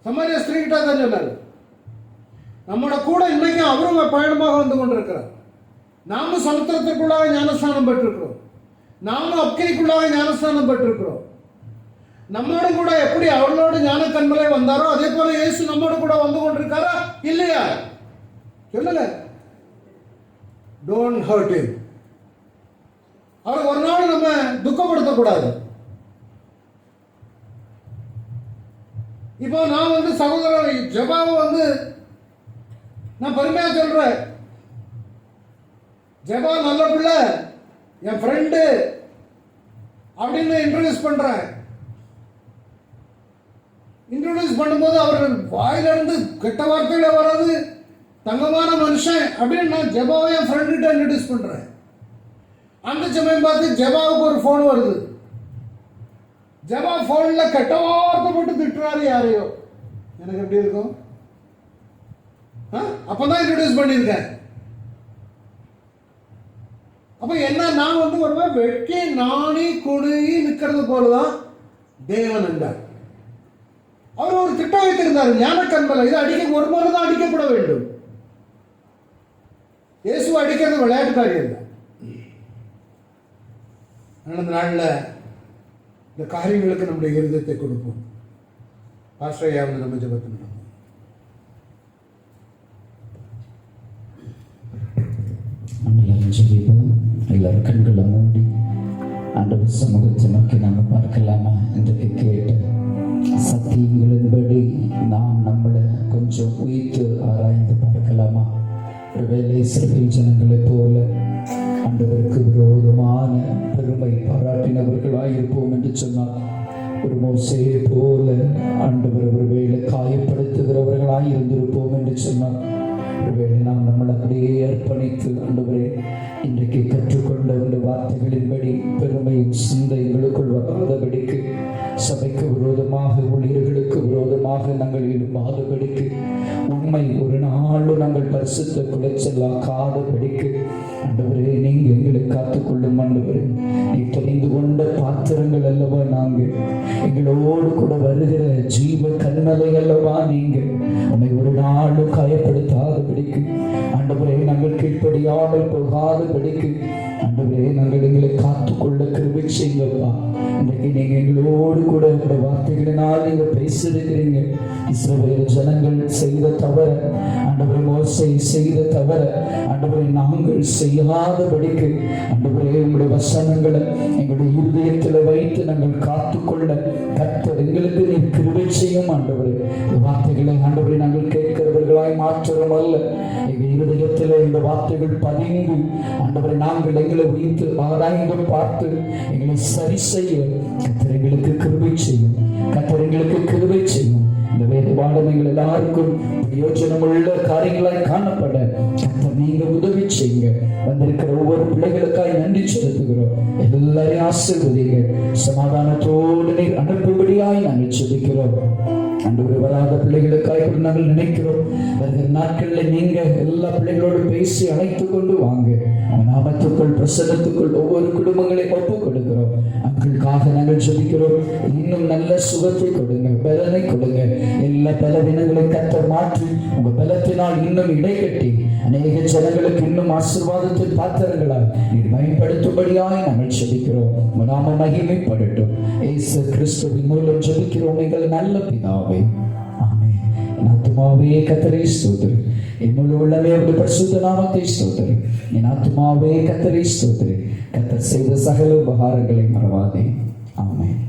சமாரிய ஸ்திரீ கிட்ட தான் சொன்னார். நம்மளோட கூட இன்னைக்கும் அவரும் பயணமாக வந்து கொண்டிருக்கிறார். நாமும் சமுத்திரத்திற்குள்ளாக ஞானஸ்தானம் பெற்றிருக்கிறோம், நாமும் அக்கினிக்குள்ளாக ஞானஸ்தானம் பெற்றிருக்கிறோம். நம்மோடு கூட எப்படி அவர்களோடு ஞான கண்மலை வந்தாரோ அதே போல இயேசு நம்மோடு கூட வந்து கொண்டிருக்காரா இல்லையா? சொல்லுங்க. Don't hurt him. அவரை ஒரு நாள் நம்ம துக்கப்படுத்தக்கூடாது. இப்போ நான் வந்து சகோதரர் ஜெபாவை நான் பெருமையா சொல்றேன். ஜெபா நல்ல பிள்ளை, என் ஃப்ரெண்டு அப்படின்னு இன்ட்ரோடியூஸ் பண்றேன். இன்ட்ரோடியூஸ் பண்ணும்போது அவர் வாயிலிருந்து கெட்ட வார்த்தையில வராது, தங்கமான மனுஷன் அப்படின்னு நான் ஜெபாவை என் ஃப்ரெண்டுகிட்ட இன்ட்ரோடியூஸ் பண்றேன். அந்த சமயம் பார்த்து ஜெபாவுக்கு ஒரு ஃபோன் வருது. ஜெபா ஃபோன்ல கெட்ட வார்த்தை போட்டு திட்டுறாரு யாரையோ. எனக்கு எப்படி இருக்கும்? அப்பதான் இன்ட்ரோடியூஸ் பண்ணியிருக்கேன். அப்ப என்ன, நான் ஒரு வெட்கி நாணி குணுகி நிற்கிறது போலதான் தேவன் என்றார். அவர் ஒரு திட்டம் வைத்திருந்தார். ஞான கண்மலை இது அடிக்க ஒரு முறை தான் அடிக்கப்பட வேண்டும். இயேசு அடிக்கிறது விளையாட்டு காரியம் இல்லை. நடந்த நாளில் இந்த காரியங்களுக்கு நம்முடைய இருதயத்தை கொடுப்போம். பாஸ்டரையாவது நம்ம ஜெபத்தை நடப்போம். ஜெபிப்போம். எல்லாரும் கண்களை மூடி ஆண்டவர் சமூகத்தை நோக்கி நாங்கள் பார்க்கலாமா? இன்றைக்கு கேட்ட சத்தியங்களின்படி நாம் நம்மளை கொஞ்சம் உயிர்த்து ஆராய்ந்து பார்க்கலாமா? ஒருவேளை இஸ்ரவேல் ஜனங்களைப் போல ஆண்டவருக்கு விரோதமான பெருமை பாராட்டினவர்களாயிருப்போம் என்று சொன்னார். ஒரு மோசேயை போல ஆண்டவர் ஒருவேளை காயப்படுத்துகிறவர்களாய் இருந்திருப்போம் என்று சொன்னார். ஒருவேளை நாம் நம்மளை அப்படியே அர்ப்பணித்து ஆண்டவரே இன்றைக்கு கற்றுக்கொண்ட இந்த வார்த்தைகளின்படி பெருமையின் சிந்தை எங்களுக்குள் வராதபடிக்கு, சபைக்கு விரோதமாக ஊழியர்களுக்கு விரோதமாக நாங்கள் எழும்பாதபடிக்கு, உண்மை ஒரு நாளும் நாங்கள் பரிசுத்த குலைச்சலாக்காதபடிக்கு ஆண்டவரே நீங்க எங்களை காத்துக்கொள்ளும். ஆண்டவரே நீ தெரிந்து கொண்ட பாத்திரங்கள் அல்லவா நாங்கள், எங்களோடு கூட வருகிற ஜீவ கண்மலை அல்லவா நீங்க. உன்னை ஒரு நாளும் காயப்படுத்தாதபடிக்கு ஆண்டவரே நாங்கள் கீழ்ப்படியாமல் போகாதபடிக்கு ஆண்டவரே நாங்கள் எங்களை காத்துக்கொள்ள கிருபை செய்யுங்கப்பா. இன்றைக்கு நீங்க எங்களோடு கூட இந்த வார்த்தைகளினால் நீங்க பேசியிருக்கிறீங்க. இஸ்ரவேல் ஜனங்கள் செய்த தவற ஆண்டவரே, மோசே செய்த தவற ஆண்டவரே நாங்கள் செய்யாதபடிக்கு ஆண்டவரே உங்களுடைய வசனங்களை எங்களுடைய இருதயத்தில் வைத்து நாங்கள் காத்துக்கொள்ள கர்த்தர் எங்களுக்கு நீ கிருபை செய்யும். ஆண்டவரே இந்த வார்த்தைகளை ஆண்டவரே நாங்கள் கேட்கிறவர்களாய் மாற்றம் அல்ல, எங்கள் இருதயத்தில் இந்த வார்த்தைகள் பதிந்து ஆண்டவரை நாங்கள் எங்களை வைத்து ஆராய்ந்து பார்த்து எங்களை சரி செய்ய கர்த்தர் எங்களுக்கு கிருபை செய்யும். கர்த்தர் எங்களுக்கு கிருபை செய்யும். இந்த வேத பாடம் எங்கள் எல்லாருக்கும் பிரயோஜனமுள்ள காரியங்களாய் காணப்பட கர்த்தர் நீங்க உதவி செய்யுங்க. வந்திருக்கிற ஒவ்வொரு பிள்ளைகளுக்காய் நன்றி செலுத்துகிறோம். எல்லாரையும் ஆசீர்வதிங்க. சமாதானத்தோடு நீர் அனுப்பும்படியாய் நாங்கள் செபிக்கிறோம். ஆண்டவரே வராத பிள்ளைகளுக்காக நாங்கள் நினைக்கிறோம். வருகிற நாட்களில் நீங்க எல்லா பிள்ளைகளோடு பேசி அழைத்து கொண்டு வாங்க. நாமத்துக்குள் பிரசன்னத்துக்குள் ஒவ்வொரு குடும்பங்களை ஒப்பு கொடுக்கிறோம். மக்களுக்காக நாங்கள் ஜெபிக்கிறோம். இன்னும் நல்ல சுகத்தை கொடுங்க, பலனை கொடுங்க. எல்லா பலவீனங்களை கர்த்தர் மாற்றி உங்க பலத்தினால் இன்னும் இடைக்கட்டி அநேக ஜனங்களுக்கு இன்னும் ஆசீர்வாதத்தின் பாத்திரங்களால் நீர் பயன்படுத்தும்படியாய் நாங்கள் ஜெபிக்கிறோம். நாம மகிமைப்படட்டும். இயேசு கிறிஸ்துவின் மூலம் ஜெபிக்கிறோம் எங்கள் நல்ல பிதாவே, ஆமென். என் ஆத்துமாவே கர்த்தரை ஸ்தோத்திரி, என் முழு உள்ளமே அவருடைய பரிசுத்த நாமத்தை ஸ்தோத்திரி. என் ஆத்துமாவே கர்த்தரை ஸ்தோத்திரி, கர்த்தர் செய்த சகல உபகாரங்களை மறவாதே. ஆமென்.